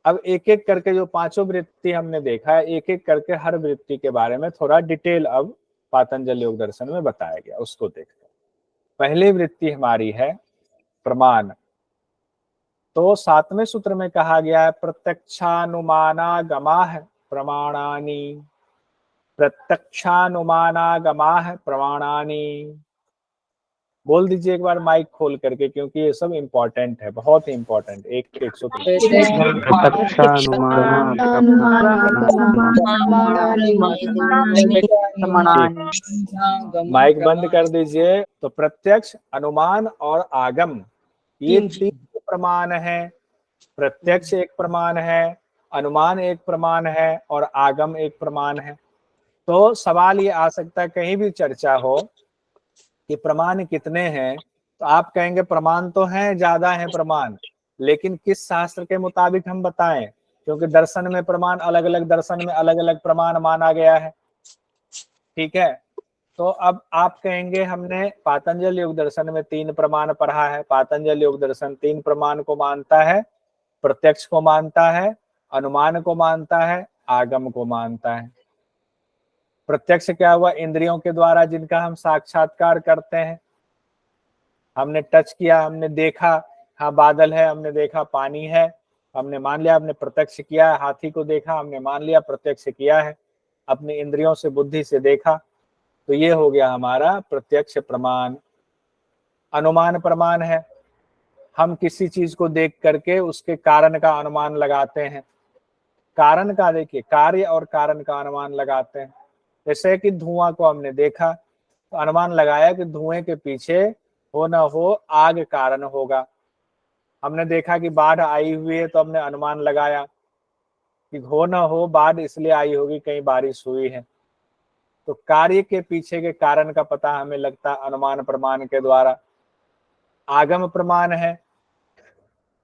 अब एक एक करके जो 5 वृत्ति हमने देखा है, एक एक करके हर वृत्ति के बारे में थोड़ा डिटेल अब पातंजल योग दर्शन में बताया गया, उसको देखते हैं। पहली वृत्ति हमारी है प्रमाण। तो 7वें सूत्र में कहा गया है प्रत्यक्षानुमानागमाः प्रमाणानि, प्रत्यक्षानुमानागमाः प्रमाणानि। बोल दीजिए एक बार माइक खोल करके, क्योंकि ये सब इंपॉर्टेंट है, बहुत ही इंपॉर्टेंट। एक सूत्र। माइक बंद कर दीजिए। तो प्रत्यक्ष, अनुमान और आगम, ये 3 प्रमाण है। प्रत्यक्ष एक प्रमाण है, अनुमान एक प्रमाण है और आगम एक प्रमाण है। तो सवाल ये आ सकता है, कहीं भी चर्चा हो कि प्रमाण कितने हैं, तो आप कहेंगे प्रमाण तो हैं, ज्यादा हैं प्रमाण, लेकिन किस शास्त्र के मुताबिक हम बताएं, क्योंकि दर्शन में प्रमाण अलग अलग, दर्शन में अलग अलग प्रमाण माना गया है। ठीक है, तो अब आप कहेंगे हमने पातंजल योग दर्शन में 3 प्रमाण पढ़ा है। पातंजल योग दर्शन 3 प्रमाण को मानता है, प्रत्यक्ष को मानता है, अनुमान को मानता है, आगम को मानता है। प्रत्यक्ष क्या हुआ, इंद्रियों के द्वारा जिनका हम साक्षात्कार करते हैं। हमने टच किया, हमने देखा, हाँ बादल है, हमने देखा पानी है, हमने मान लिया, हमने प्रत्यक्ष किया है। हाथी को देखा, हमने मान लिया प्रत्यक्ष किया है, अपनी इंद्रियों से, बुद्धि से देखा। तो ये हो गया हमारा प्रत्यक्ष प्रमाण। अनुमान प्रमाण है, हम किसी चीज को देख करके उसके कारण का अनुमान लगाते हैं। कारण का, देखिए, कार्य और कारण का अनुमान लगाते हैं। जैसे कि धुआं को हमने देखा तो अनुमान लगाया कि धुएं के पीछे हो न हो आग कारण होगा। हमने देखा कि बाढ़ आई हुई है तो हमने अनुमान लगाया कि हो न हो बाढ़ इसलिए आई होगी, कहीं बारिश हुई है। तो कार्य के पीछे के कारण का पता हमें लगता है अनुमान प्रमाण के द्वारा। आगम प्रमाण है,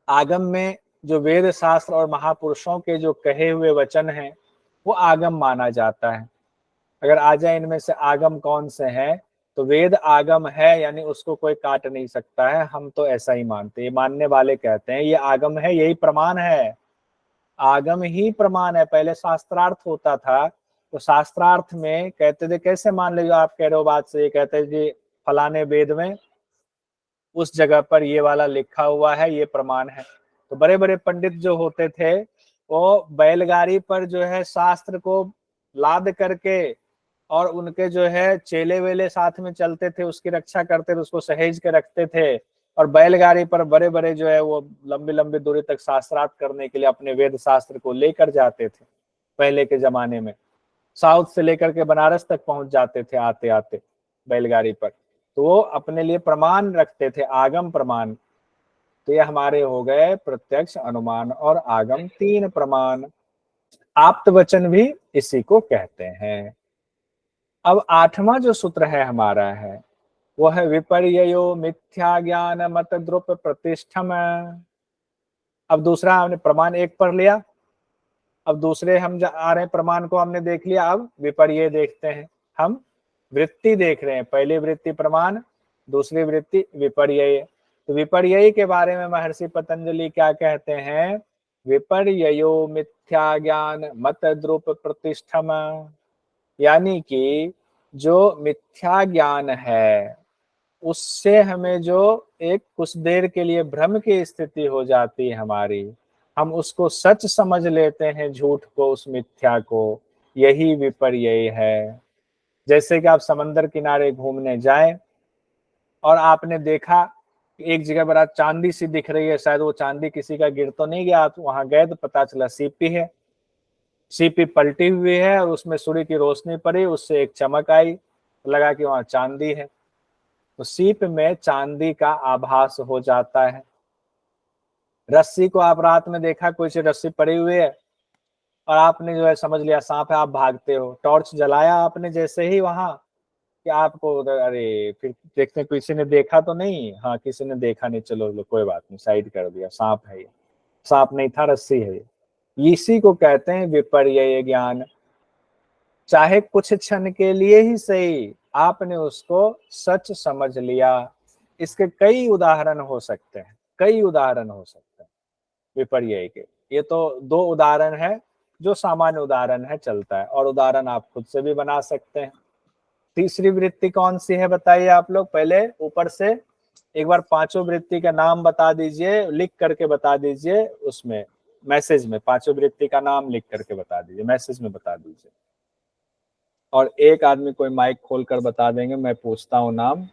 आगम में जो वेद शास्त्र और महापुरुषों के जो कहे हुए वचन हैं वो आगम माना जाता है। अगर आ जाए इनमें से आगम कौन से हैं, तो वेद आगम है, यानी उसको कोई काट नहीं सकता है। हम तो ऐसा ही मानते हैं, मानने वाले कहते हैं ये आगम है, यही प्रमाण है। आगम ही प्रमाण है। पहले शास्त्रार्थ होता था, तो शास्त्रार्थ में कहते थे, कैसे मान लीजिए आप कह रहे हो बात से, कहते जी फलाने वेद में उस जगह पर ये वाला लिखा हुआ है, ये प्रमाण है। तो बड़े बड़े पंडित जो होते थे वो बैलगाड़ी पर जो है शास्त्र को लाद करके, और उनके जो है चेले वेले साथ में चलते थे, उसकी रक्षा करते थे, उसको सहेज के रखते थे, और बैलगाड़ी पर बड़े बड़े जो है वो लंबी लंबी दूरी तक शास्त्रार्थ करने के लिए अपने वेद शास्त्र को लेकर जाते थे। पहले के जमाने में साउथ से लेकर के बनारस तक पहुंच जाते थे आते आते बैलगाड़ी पर। तो वो अपने लिए प्रमाण रखते थे, आगम प्रमाण। तो ये हमारे हो गए प्रत्यक्ष, अनुमान और आगम, 3 प्रमाण। आप्त वचन भी इसी को कहते हैं। अब 8वां जो सूत्र है हमारा है वो है विपर्ययो मिथ्या ज्ञान मत द्रुप प्रतिष्ठम। अब दूसरा हमने प्रमाण 1 पढ़ लिया, अब दूसरे हम आ रहे हैं प्रमाण को हमने देख लिया, अब विपर्य देखते हैं। हम वृत्ति देख रहे हैं, पहली वृत्ति प्रमाण, दूसरी वृत्ति विपर्य। तो विपर्य के बारे में महर्षि पतंजलि क्या कहते हैं? विपर्ययो मिथ्या ज्ञान मत द्रुप प्रतिष्ठम, यानी कि जो मिथ्या ज्ञान है उससे हमें जो एक कुछ देर के लिए भ्रम की स्थिति हो जाती है हमारी, हम उसको सच समझ लेते हैं, झूठ को, उस मिथ्या को, यही विपर्य है। जैसे कि आप समंदर किनारे घूमने जाएं और आपने देखा कि एक जगह पर चांदी सी दिख रही है, शायद वो चांदी किसी का गिर तो नहीं गया, आप वहां गए तो पता चला सीपी है, सीपी पलटी हुई है और उसमें सूर्य की रोशनी पड़ी, उससे एक चमक आई, लगा कि वहां चांदी है। तो सीप में चांदी का आभास हो जाता है। रस्सी को आप रात में देखा, कोई सी रस्सी पड़ी हुई है और आपने जो है समझ लिया सांप है, आप भागते हो, टॉर्च जलाया आपने जैसे ही वहां कि आपको अरे फिर देखते किसी ने देखा तो नहीं, हाँ किसी ने देखा नहीं, चलो कोई बात नहीं, साइड कर दिया, सांप है ये, सांप नहीं था, रस्सी है ये। इसी को कहते हैं विपर्य ज्ञान। चाहे कुछ क्षण के लिए ही सही आपने उसको सच समझ लिया। इसके कई उदाहरण हो सकते हैं, कई उदाहरण हो सकते हैं विपर्य के। ये तो 2 उदाहरण है जो सामान्य उदाहरण है, चलता है, और उदाहरण आप खुद से भी बना सकते हैं। तीसरी वृत्ति कौन सी है बताइए आप लोग? पहले ऊपर से एक बार 5 वृत्ति का नाम बता दीजिए, लिख करके बता दीजिए, उसमें मैसेज में 5 वृत्ति का नाम लिख करके बता दीजिए, मैसेज में बता दीजिए। और एक आदमी कोई माइक खोलकर बता देंगे, मैं पूछता हूँ नाम।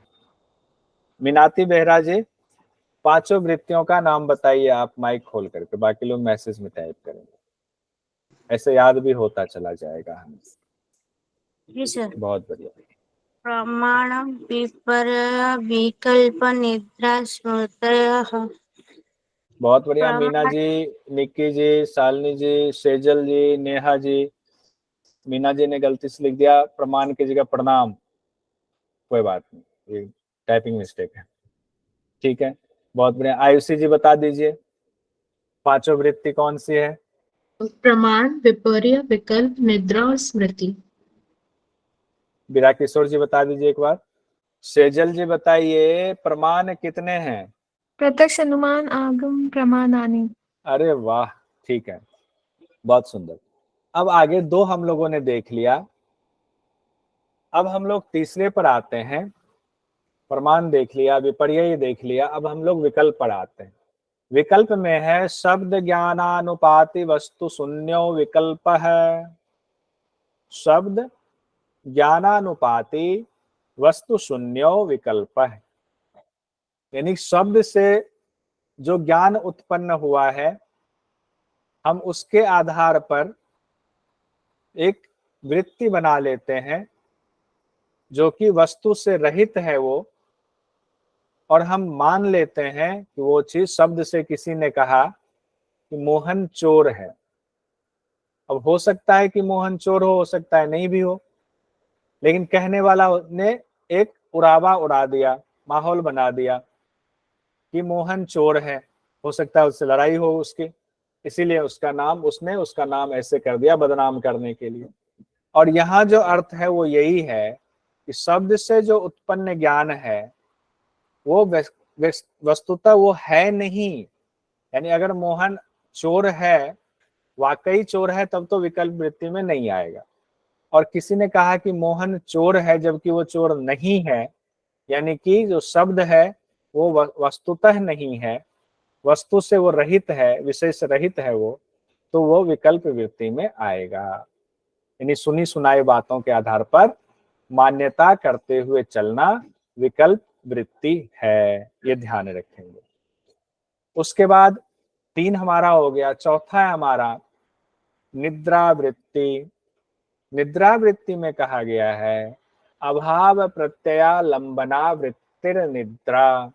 मीनाती बेहरा जी, 5 वृत्तियों का नाम बताइए आप माइक खोल करके, बाकी लोग मैसेज में टाइप करेंगे, ऐसे याद भी होता चला जाएगा हमें। जी सर। बहुत बढ़िया। प्रमाण विपर्य विकल्प निद्रा स्मृतयः। बहुत बढ़िया। प्रमाण मीना जी, निक्की जी, शालिनी जी, सेजल जी, नेहा जी। मीना जी ने गलती से लिख दिया प्रमाण की जगह प्रणाम, कोई बात नहीं, ये टाइपिंग मिस्टेक है, ठीक है, बहुत बढ़िया। आयुषी जी बता दीजिए 5 वृत्ति कौन सी है? प्रमाण, विपर्य, विकल्प, निद्रा और स्मृति। बीरा किशोर जी बता दीजिए एक बार। सेजल जी बताइए प्रमाण कितने हैं? प्रत्यक्ष, अनुमान, आगम, प्रमाणानि। अरे वाह, ठीक है, बहुत सुंदर। अब आगे 2 हम लोगों ने देख लिया, अब हम लोग तीसरे पर आते हैं। प्रमाण देख लिया, विपर्य देख लिया, अब हम लोग विकल्प पर आते हैं। विकल्प में है शब्द ज्ञानानुपाति वस्तु शून्यो विकल्प है। शब्द ज्ञानानुपाति वस्तु शून्यो विकल्प है, यानी शब्द से जो ज्ञान उत्पन्न हुआ है, हम उसके आधार पर एक वृत्ति बना लेते हैं जो कि वस्तु से रहित है वो, और हम मान लेते हैं कि वो चीज, शब्द से किसी ने कहा कि मोहन चोर है। अब हो सकता है कि मोहन चोर हो सकता है नहीं भी हो, लेकिन कहने वाला ने एक उड़ावा उड़ा दिया, माहौल बना दिया कि मोहन चोर है, हो सकता है उससे लड़ाई हो उसकी, इसीलिए उसका नाम, उसने उसका नाम ऐसे कर दिया बदनाम करने के लिए। और यहाँ जो अर्थ है वो यही है कि शब्द से जो उत्पन्न ज्ञान है वो वस्तुतः वो है नहीं। यानी अगर मोहन चोर है वाकई चोर है तब तो विकल्प वृत्ति में नहीं आएगा। और किसी ने कहा कि मोहन चोर है जबकि वो चोर नहीं है, यानी कि जो शब्द है वो वस्तुतः नहीं है, वस्तु से वो रहित है, विषय से रहित है वो, तो वो विकल्प वृत्ति में आएगा। यानी सुनी सुनाई बातों के आधार पर मान्यता करते हुए चलना विकल्प वृत्ति है, ये ध्यान रखेंगे। उसके बाद 3 हमारा हो गया। चौथा है हमारा निद्रा वृत्ति। निद्रा वृत्ति में कहा गया है अभाव प्रत्ययालंबना वृत्तिर निद्रा।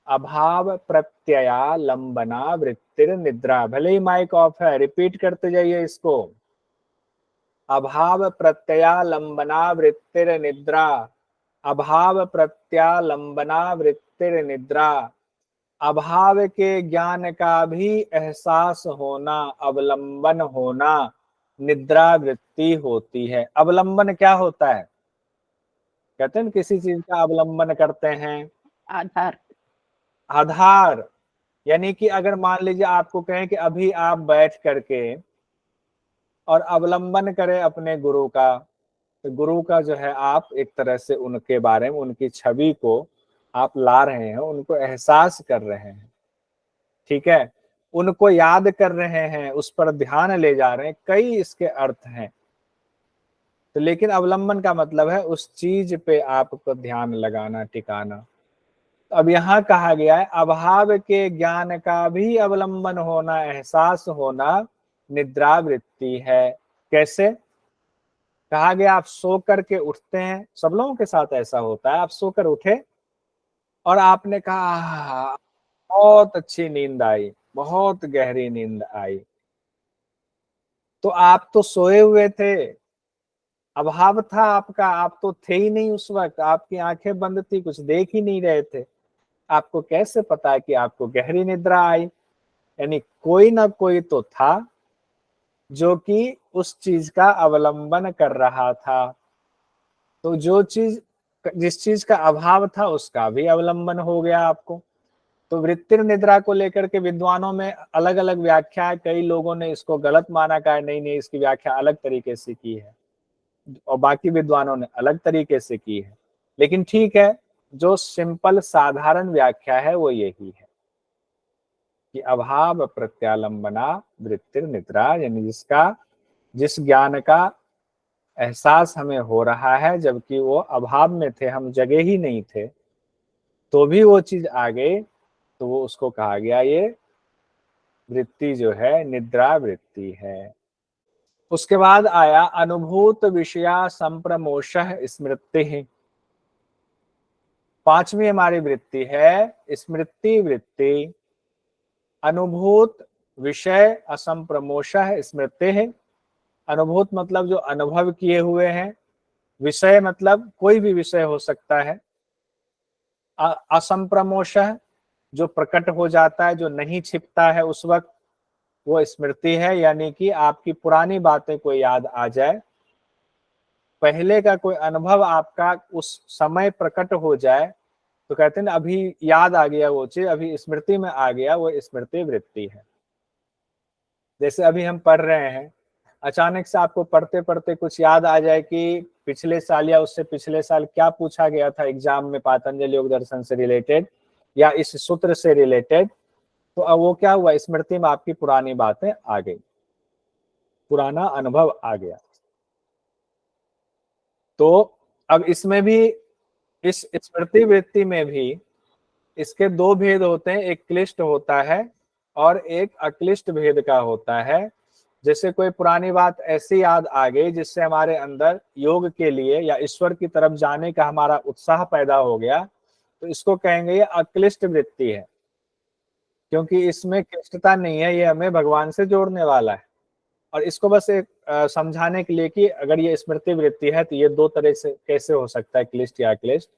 अभाव प्रत्ययालंबना वृत्तिर निद्रा। भले ही माइक ऑफ है, रिपीट करते जाइए इसको। अभाव प्रत्ययालंबना वृत्तिर निद्रा। अभाव प्रत्यालंबना वृत्तिर निद्रा। अभाव के ज्ञान का भी एहसास होना, अवलंबन होना निद्रा वृत्ति होती है। अवलंबन क्या होता है? कहते हैं किसी चीज का अवलंबन करते हैं, आधार। आधार। यानी कि अगर मान लीजिए आपको कहें कि अभी आप बैठ करके और अवलंबन करें अपने गुरु का, तो गुरु का जो है आप एक तरह से उनके बारे में, उनकी छवि को आप ला रहे हैं, उनको एहसास कर रहे हैं, ठीक है, उनको याद कर रहे हैं, उस पर ध्यान ले जा रहे हैं, कई इसके अर्थ हैं। तो लेकिन अवलंबन का मतलब है उस चीज पे आपको ध्यान लगाना, टिकाना। तो अब यहाँ कहा गया है अभाव के ज्ञान का भी अवलंबन होना, एहसास होना निद्रा वृत्ति है। कैसे? कहा गया आप सो करके उठते हैं, सब लोगों के साथ ऐसा होता है, आप सोकर उठे और आपने कहा बहुत अच्छी नींद आई, बहुत गहरी नींद आई, तो आप तो सोए हुए थे, अभाव था आपका, आप तो थे ही नहीं उस वक्त, आपकी आंखें बंद थी, कुछ देख ही नहीं रहे थे, आपको कैसे पता है कि आपको गहरी निद्रा आई? यानी कोई ना कोई तो था जो कि उस चीज का अवलंबन कर रहा था। तो जो चीज, जिस चीज का अभाव था उसका भी अवलंबन हो गया आपको। तो वृत्तिर निद्रा को लेकर के विद्वानों में अलग अलग व्याख्या है। कई लोगों ने इसको गलत माना, कहा नहीं नहीं इसकी व्याख्या अलग तरीके से की है, और बाकी विद्वानों ने अलग तरीके से की है। लेकिन ठीक है, जो सिंपल साधारण व्याख्या है वो यही है कि अभाव प्रत्यालंबना वृत्तिर निद्रा, यानी जिस ज्ञान का एहसास हमें हो रहा है जबकि वो अभाव में थे, हम जगह ही नहीं थे, तो भी वो चीज आ गई, तो वो उसको कहा गया ये वृत्ति जो है निद्रा वृत्ति है। उसके बाद आया अनुभूत विषया संप्रमोषः स्मृति। 5वीं हमारी वृत्ति है स्मृति वृत्ति। अनुभूत विषय असंप्रमोषः स्मृति है। अनुभूत मतलब जो अनुभव किए हुए हैं, विषय मतलब कोई भी विषय हो सकता है, असंप्रमोषः जो प्रकट हो जाता है, जो नहीं छिपता है उस वक्त, वो स्मृति है। यानी कि आपकी पुरानी बातें कोई याद आ जाए, पहले का कोई अनुभव आपका उस समय प्रकट हो जाए, तो कहते हैं ना अभी याद आ गया वो चीज, अभी स्मृति में आ गया, वो स्मृति वृत्ति है। जैसे अभी हम पढ़ रहे हैं, अचानक से आपको पढ़ते पढ़ते कुछ याद आ जाए कि पिछले साल या उससे पिछले साल क्या पूछा गया था एग्जाम में पातंजलि योग दर्शन से रिलेटेड या इस सूत्र से रिलेटेड, तो अब वो क्या हुआ, स्मृति में आपकी पुरानी बातें आ गई, पुराना अनुभव आ गया। तो अब इसमें भी, इस स्मृति वृत्ति में भी इसके 2 भेद होते हैं, एक क्लिष्ट होता है और एक अक्लिष्ट भेद का होता है। जैसे कोई पुरानी बात ऐसी याद आ गई जिससे हमारे अंदर योग के लिए या ईश्वर की तरफ जाने का हमारा उत्साह पैदा हो गया, तो इसको कहेंगे ये अक्लिष्ट वृत्ति है, क्योंकि इसमें क्लिष्टता नहीं है, ये हमें भगवान से जोड़ने वाला है। और इसको बस एक समझाने के लिए कि अगर ये स्मृति वृत्ति है तो ये 2 तरह से कैसे हो सकता है, क्लिष्ट या अक्लिष्ट।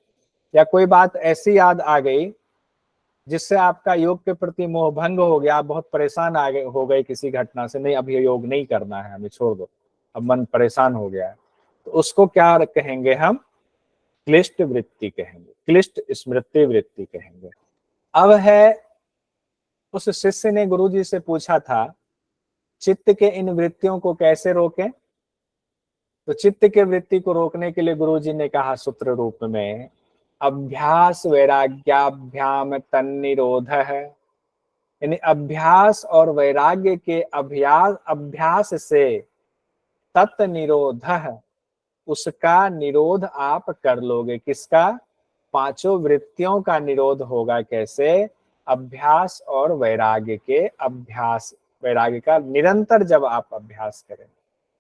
या कोई बात ऐसी याद आ गई जिससे आपका योग के प्रति मोह भंग हो गया, आप बहुत परेशान हो गए किसी घटना से, नहीं अब ये योग नहीं करना है, हमें छोड़ दो, अब मन परेशान हो गया है, तो उसको क्या कहेंगे हम, क्लिष्ट वृत्ति कहेंगे, क्लिष्ट स्मृति वृत्ति कहेंगे। अब है, उस शिष्य ने गुरुजी से पूछा था चित्त के इन वृत्तियों को कैसे रोकें? तो चित्त के वृत्ति को रोकने के लिए गुरुजी ने कहा सूत्र रूप में अभ्यास वैराग्याभ्याम तन्निरोधः, यानी अभ्यास और वैराग्य के अभ्यास से तत् निरोधः, उसका निरोध आप कर लोगे। किसका? पांचों वृत्तियों का निरोध होगा। कैसे? अभ्यास और वैराग्य के अभ्यास, वैराग्य का निरंतर जब आप अभ्यास करें,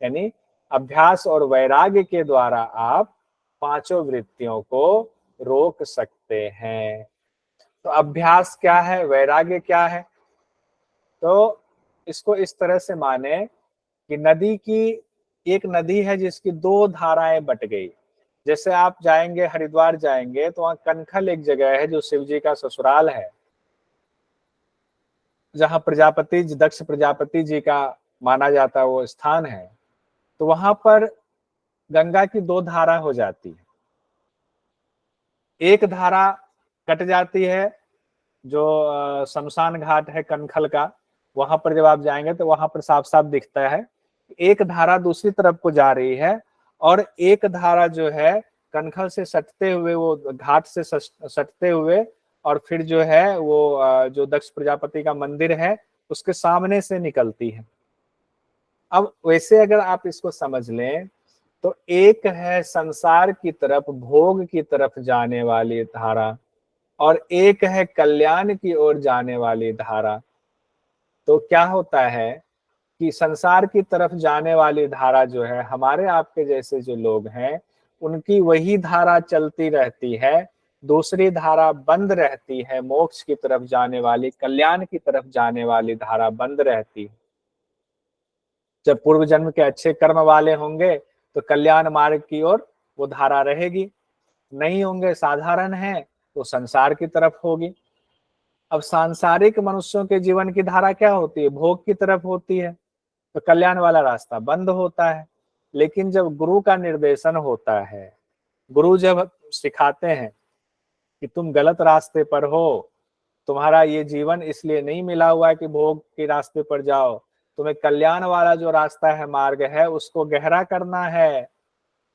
यानी अभ्यास और वैराग्य के द्वारा आप पांचों वृत्तियों को रोक सकते हैं। तो अभ्यास क्या है, वैराग्य क्या है? तो इसको इस तरह से माने कि नदी की, एक नदी है जिसकी दो धाराएं बट गई। जैसे आप जाएंगे, हरिद्वार जाएंगे तो वहां कनखल एक जगह है जो शिव जी का ससुराल है, जहां प्रजापति, दक्ष प्रजापति जी का माना जाता वो स्थान है। तो वहां पर गंगा की दो धारा हो जाती है। एक धारा कट जाती है जो शमशान घाट है कनखल का, वहां पर जब आप जाएंगे तो वहां पर साफ साफ दिखता है एक धारा दूसरी तरफ को जा रही है, और एक धारा जो है कनखल से सटते हुए, वो घाट से सटते हुए, और फिर जो है वो जो दक्ष प्रजापति का मंदिर है उसके सामने से निकलती है। अब वैसे अगर आप इसको समझ लें तो एक है संसार की तरफ, भोग की तरफ जाने वाली धारा, और एक है कल्याण की ओर जाने वाली धारा। तो क्या होता है कि संसार की तरफ जाने वाली धारा जो है, हमारे आपके जैसे जो लोग हैं उनकी वही धारा चलती रहती है, दूसरी धारा बंद रहती है। मोक्ष की तरफ जाने वाली, कल्याण की तरफ जाने वाली धारा बंद रहती है। जब पूर्व जन्म के अच्छे कर्म वाले होंगे तो कल्याण मार्ग की ओर वो धारा रहेगी, नहीं होंगे, साधारण है, तो संसार की तरफ होगी। अब सांसारिक मनुष्यों के जीवन की धारा क्या होती है? भोग की तरफ होती है, तो कल्याण वाला रास्ता बंद होता है। लेकिन जब गुरु का निर्देशन होता है, गुरु जब सिखाते हैं कि तुम गलत रास्ते पर हो, तुम्हारा ये जीवन इसलिए नहीं मिला हुआ है कि भोग के रास्ते पर जाओ, तुम्हें कल्याण वाला जो रास्ता है, मार्ग है, उसको गहरा करना है।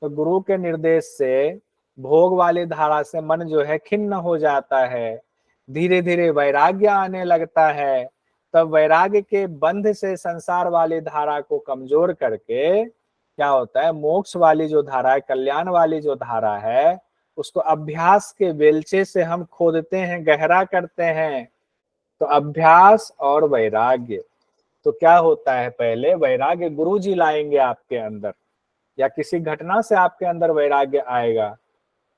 तो गुरु के निर्देश से भोग वाली धारा से मन जो है खिन्न हो जाता है, धीरे धीरे वैराग्य आने लगता है। तब वैराग्य के बंध से संसार वाली धारा को कमजोर करके क्या होता है, मोक्ष वाली जो धारा है, कल्याण वाली जो धारा है, उसको अभ्यास के बेलचे से हम खोदते हैं, गहरा करते हैं। तो अभ्यास और वैराग्य, तो क्या होता है, पहले वैराग्य गुरु जी लाएंगे आपके अंदर, या किसी घटना से आपके अंदर वैराग्य आएगा।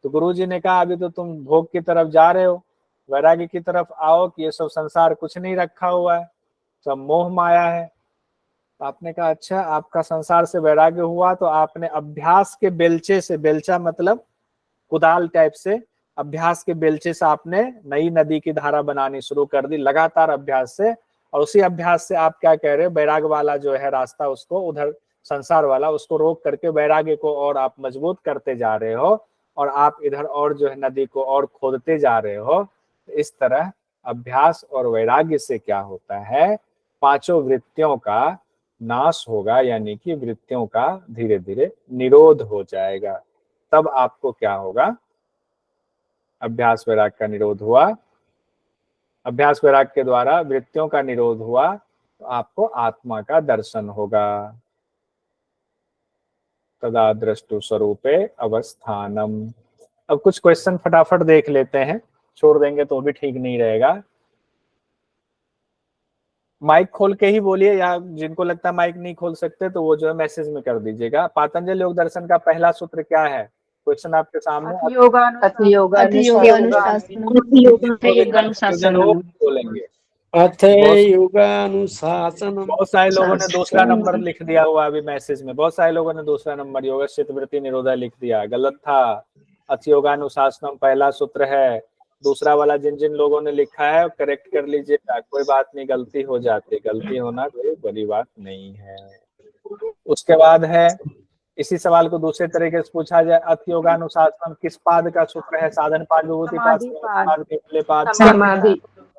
तो गुरु जी ने कहा अभी तो तुम भोग की तरफ जा रहे हो, वैराग्य की तरफ आओ कि ये सब संसार कुछ नहीं रखा हुआ है, सब मोह माया है। तो आपने कहा अच्छा, आपका संसार से वैराग्य हुआ तो आपने अभ्यास के बेलचे से, बेलचा मतलब कुदाल टाइप से, अभ्यास के बेलचे से आपने नई नदी की धारा बनानी शुरू कर दी लगातार अभ्यास से। और उसी अभ्यास से आप क्या कह रहे हो, वैराग्य वाला जो है रास्ता, उसको उधर संसार वाला, उसको रोक करके वैराग्य को और आप मजबूत करते जा रहे हो, और आप इधर और जो है नदी को और खोदते जा रहे हो। इस तरह अभ्यास और वैराग्य से क्या होता है, पांचों वृत्तियों का नाश होगा, यानी कि वृत्तियों का धीरे धीरे निरोध हो जाएगा। तब आपको क्या होगा, अभ्यास वैराग्य का निरोध हुआ, अभ्यास वैराग्य के द्वारा वृत्तियों का निरोध हुआ, तो आपको आत्मा का दर्शन होगा। तदा द्रष्टु स्वरूपे अवस्थानम। अब कुछ क्वेश्चन फटाफट देख लेते हैं, छोड़ देंगे तो भी ठीक नहीं रहेगा। माइक खोल के ही बोलिए, या जिनको लगता है माइक नहीं खोल सकते तो वो जो है मैसेज में कर दीजिएगा। पातंजल योग दर्शन का पहला सूत्र क्या है? क्वेश्चन आपके सामने। बोलेंगे अथ योगानुशासनम। बहुत सारे लोगों ने दूसरा नंबर लिख दिया हुआ अभी मैसेज में, बहुत सारे लोगों ने दूसरा नंबर योग चित्तवृत्ति निरोधा लिख दिया, गलत था। अथ योगानुशासनम पहला सूत्र है, दूसरा वाला जिन जिन लोगों ने लिखा है करेक्ट कर लीजिएगा, कोई बात नहीं, गलती हो जाती, गलती होना कोई बड़ी बात नहीं है। उसके बाद है, इसी सवाल को दूसरे तरीके से पूछा जाए, अथ योगानुशासनम किस पाद का सूत्र है? साधन पाद, विभूति पाद, पाद,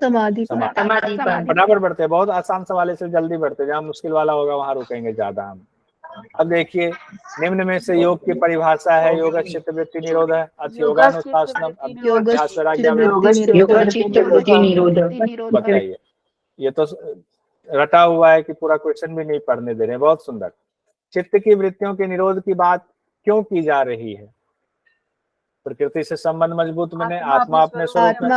समाधि फटाफट बढ़ते हैं, बहुत आसान सवाल से जल्दी बढ़ते हैं, जहाँ मुश्किल वाला होगा वहां रुकेंगे ज्यादा हम। अब देखिए, निम्न में से योग की परिभाषा है योग चित्तवृत्ति निरोध है, अथ योगानुशासनम, अभ्यास वैराग्य निरोध। बताइए, ये तो रटा हुआ है कि पूरा क्वेश्चन भी नहीं पढ़ने दे रहे हैं। बहुत सुंदर। चित्त की वृत्तियों के निरोध की बात क्यों की जा रही है? प्रकृति से संबंध मजबूत बने, आत्मा अपने स्वरूप में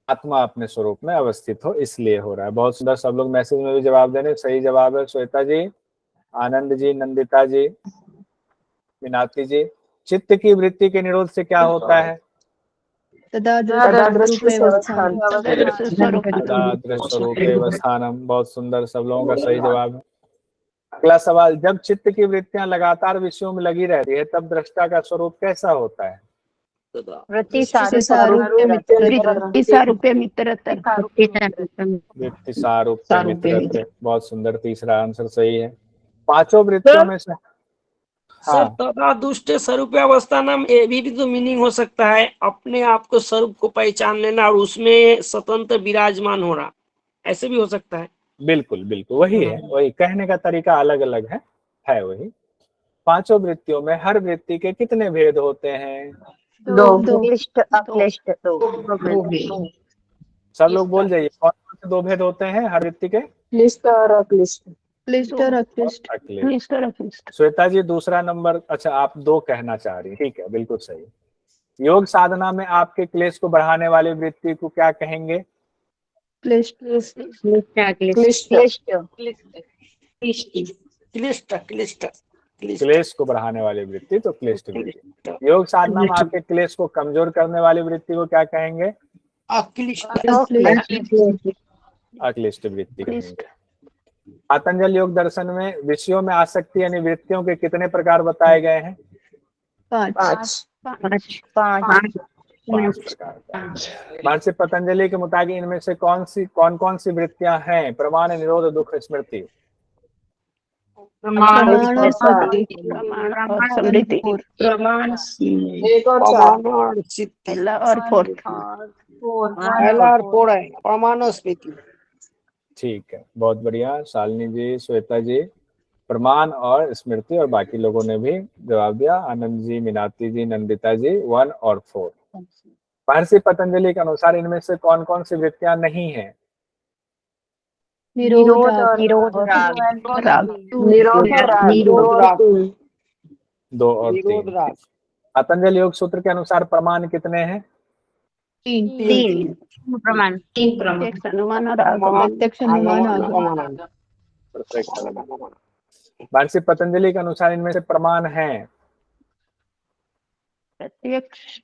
आत्मा अपने स्वरूप में अवस्थित हो, इसलिए हो रहा है। बहुत सुंदर। सब लोग मैसेज में भी जवाब दे रहे हैं। सही जवाब है श्वेता जी, आनंद जी, नंदिता जी, मीनाती जी। चित्त की वृत्ति के निरोध से क्या होता है? तदादृश स्वरूपे अवस्थानम। बहुत सुंदर, सब लोगों का सही जवाब है। अगला सवाल, जब चित्त की वृत्तियां लगातार विषयों में लगी रहती है तब दृष्टा का स्वरूप कैसा होता है? वृत्ति वृत्ति सारूप्य मित्रत्व। बहुत सुंदर, तीसरा आंसर सही है। पांचों वृत्तियों में से सर तथा दुष्ट स्वरूप अवस्थानम, ये भी तो मीनिंग हो सकता है अपने आप को स्वरूप को पहचान लेना और उसमें स्वतंत्र विराजमान होना, ऐसे भी हो सकता है। बिल्कुल बिल्कुल वही है, वही कहने का तरीका अलग अलग है वही। पांचों वृत्तियों में हर वृत्ति के कितने भेद होते हैं? सब लोग बोल जाइए, कौन कौन से 2 भेद होते हैं हर वृत्ति के? क्लिष्ट और अक्लिष्ट। श्वेता जी दूसरा नंबर। अच्छा, आप 2 कहना चाह रही, ठीक है, बिल्कुल सही। योग साधना में आपके क्लेश को बढ़ाने वाली वृत्ति को क्या कहेंगे? क्लेश को बढ़ाने वाली वृत्ति तो क्लिष्ट वृत्ति। योग साधना में आपके क्लेश को कमजोर करने वाली वृत्ति को क्या कहेंगे? अक्लिष्ट वृत्ति कहेंगे। पतंजलि योग दर्शन में विषयों में आसक्ति यानी वृत्तियों के कितने प्रकार बताए गए हैं? 5 प्रकार। महर्षि पतंजलि के मुताबिक इनमें से कौन कौन सी वृत्तियां हैं? प्रमाण, निरोध, दुख, स्मृति। ठीक है, बहुत बढ़िया। शालिनी जी, श्वेता जी, प्रमाण और स्मृति, और बाकी लोगों ने भी जवाब दिया। आनंद जी, मीनाती जी, नंदिता जी 1 और 4। महर्षि पतंजलि के अनुसार इनमें से कौन कौन सी वृत्तियां नहीं है? निरोध राग 2 और 3। पतंजलि योग सूत्र के अनुसार प्रमाण कितने हैं? 3 प्रमाण। प्रत्यक्ष अनुमान और आगम। महर्षि पतंजलि के अनुसार इनमें से प्रमाण हैं? प्रत्यक्ष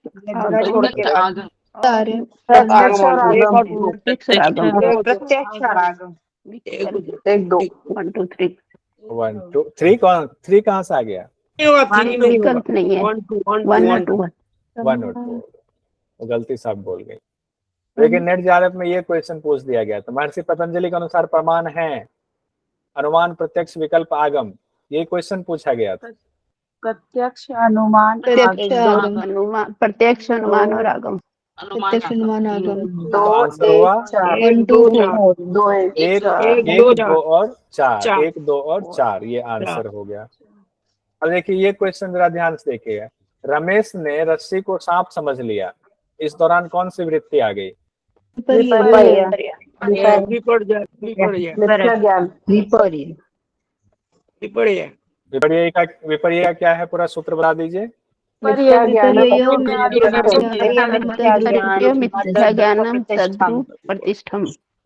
वन टू थ्री। कौन 3 कहाँ से आ गया? विकल्प नहीं है। 1 और 2 गलती सब बोल गई। लेकिन नेट जारफ में ये क्वेश्चन पूछ दिया गया था। महर्षि पतंजलि के अनुसार प्रमाण है अनुमान, प्रत्यक्ष, विकल्प, आगम। ये क्वेश्चन पूछा गया था। प्रत्यक्ष अनुमान और आगम। तो आंसर हुआ 1 2 और 4। 1 2 और 4 ये आंसर हो गया। अब देखिए ये क्वेश्चन जरा ध्यान से देखिए। रमेश ने रस्सी को सांप समझ लिया, इस दौरान कौन सी वृत्ति आ गई? विपर्य क्या है? पूरा सूत्र बता दीजिए।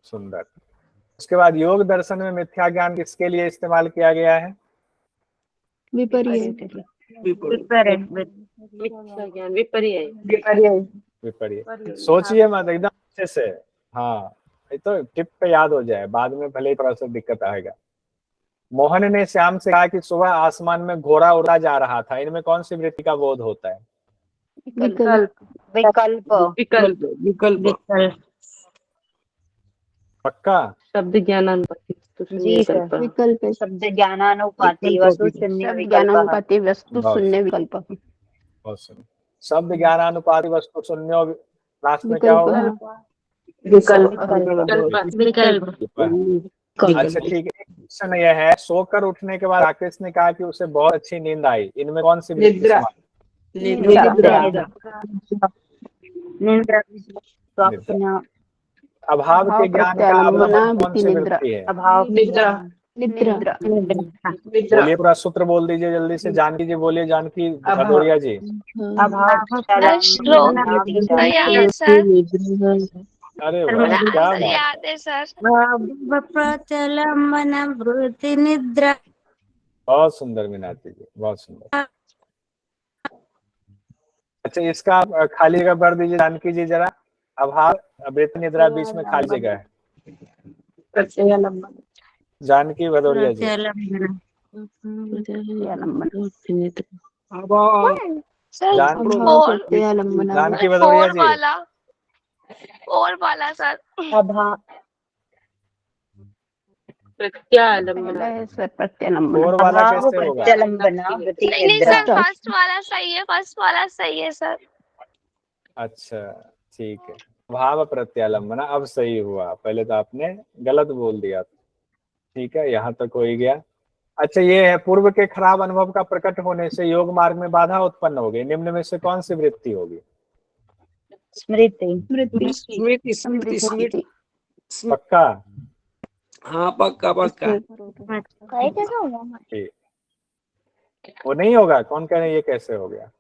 सुंदर। उसके बाद योग दर्शन में मिथ्या ज्ञान किसके लिए इस्तेमाल किया गया है? विपर्य। सोचिए मत, एकदम अच्छे से। हाँ, ये तो टिप पे याद हो जाए, बाद में भले ही थोड़ा सा दिक्कत आएगा। मोहन ने श्याम से कहा कि सुबह आसमान में घोड़ा उड़ा जा रहा था, इनमें कौन सी वृत्ति का बोध होता है? विकल्प। पक्का? शब्द ज्ञानानुपाति शब्द ज्ञानानुपाति वस्तु शून्य विकल्प। बहुत सुंदर। शब्द ज्ञानानुपाति वस्तु शून्यो, लास्ट में क्या होगा? विकल्प अच्छा ठीक है। क्वेश्चन यह है, सोकर उठने के बाद राकेश ने कहा कि उसे बहुत अच्छी नींद आई, इनमें कौन सी वृत्ति निद्रा। समान? निद्रा स्वप्न अभाव के ज्ञान का अवलंबन कौन सी वृत्ति है? अभाव निद्रा निद्रा बोलिए, पूरा सूत्र बोल दीजिए जल्दी से। जानकी जी बोलिए, जानकी भदौरिया जी। अरे वाह, क्या बात। याद है सर। प्रचलम्बन वृत्ति निद्रा। बहुत सुंदर मीनाक्षी जी, बहुत सुंदर। अच्छा, इसका खाली जगह भर दीजिए जानकी जी जरा। अभाव, वृत्ति, निद्रा, बीच में खाली जगह है। जानकी भदौरिया जी। जानकी भदौरिया जी। और वाला सर। और वाला कैसे होगा? नहीं सर, फर्स्ट वाला सही है, फर्स्ट वाला सही है सर। अच्छा ठीक है, भाव प्रत्यालंबना अब सही हुआ, पहले तो आपने गलत बोल दिया। ठीक है, यहाँ तक हो ही गया। अच्छा, ये है, पूर्व के खराब अनुभव का प्रकट होने से योग मार्ग में बाधा उत्पन्न होगी, निम्न में से कौन सी वृत्ति होगी? स्मृति पक्का? हाँ पक्का पक्का। ठीक, वो नहीं होगा? कौन कह रहे हैं ये कैसे हो गया?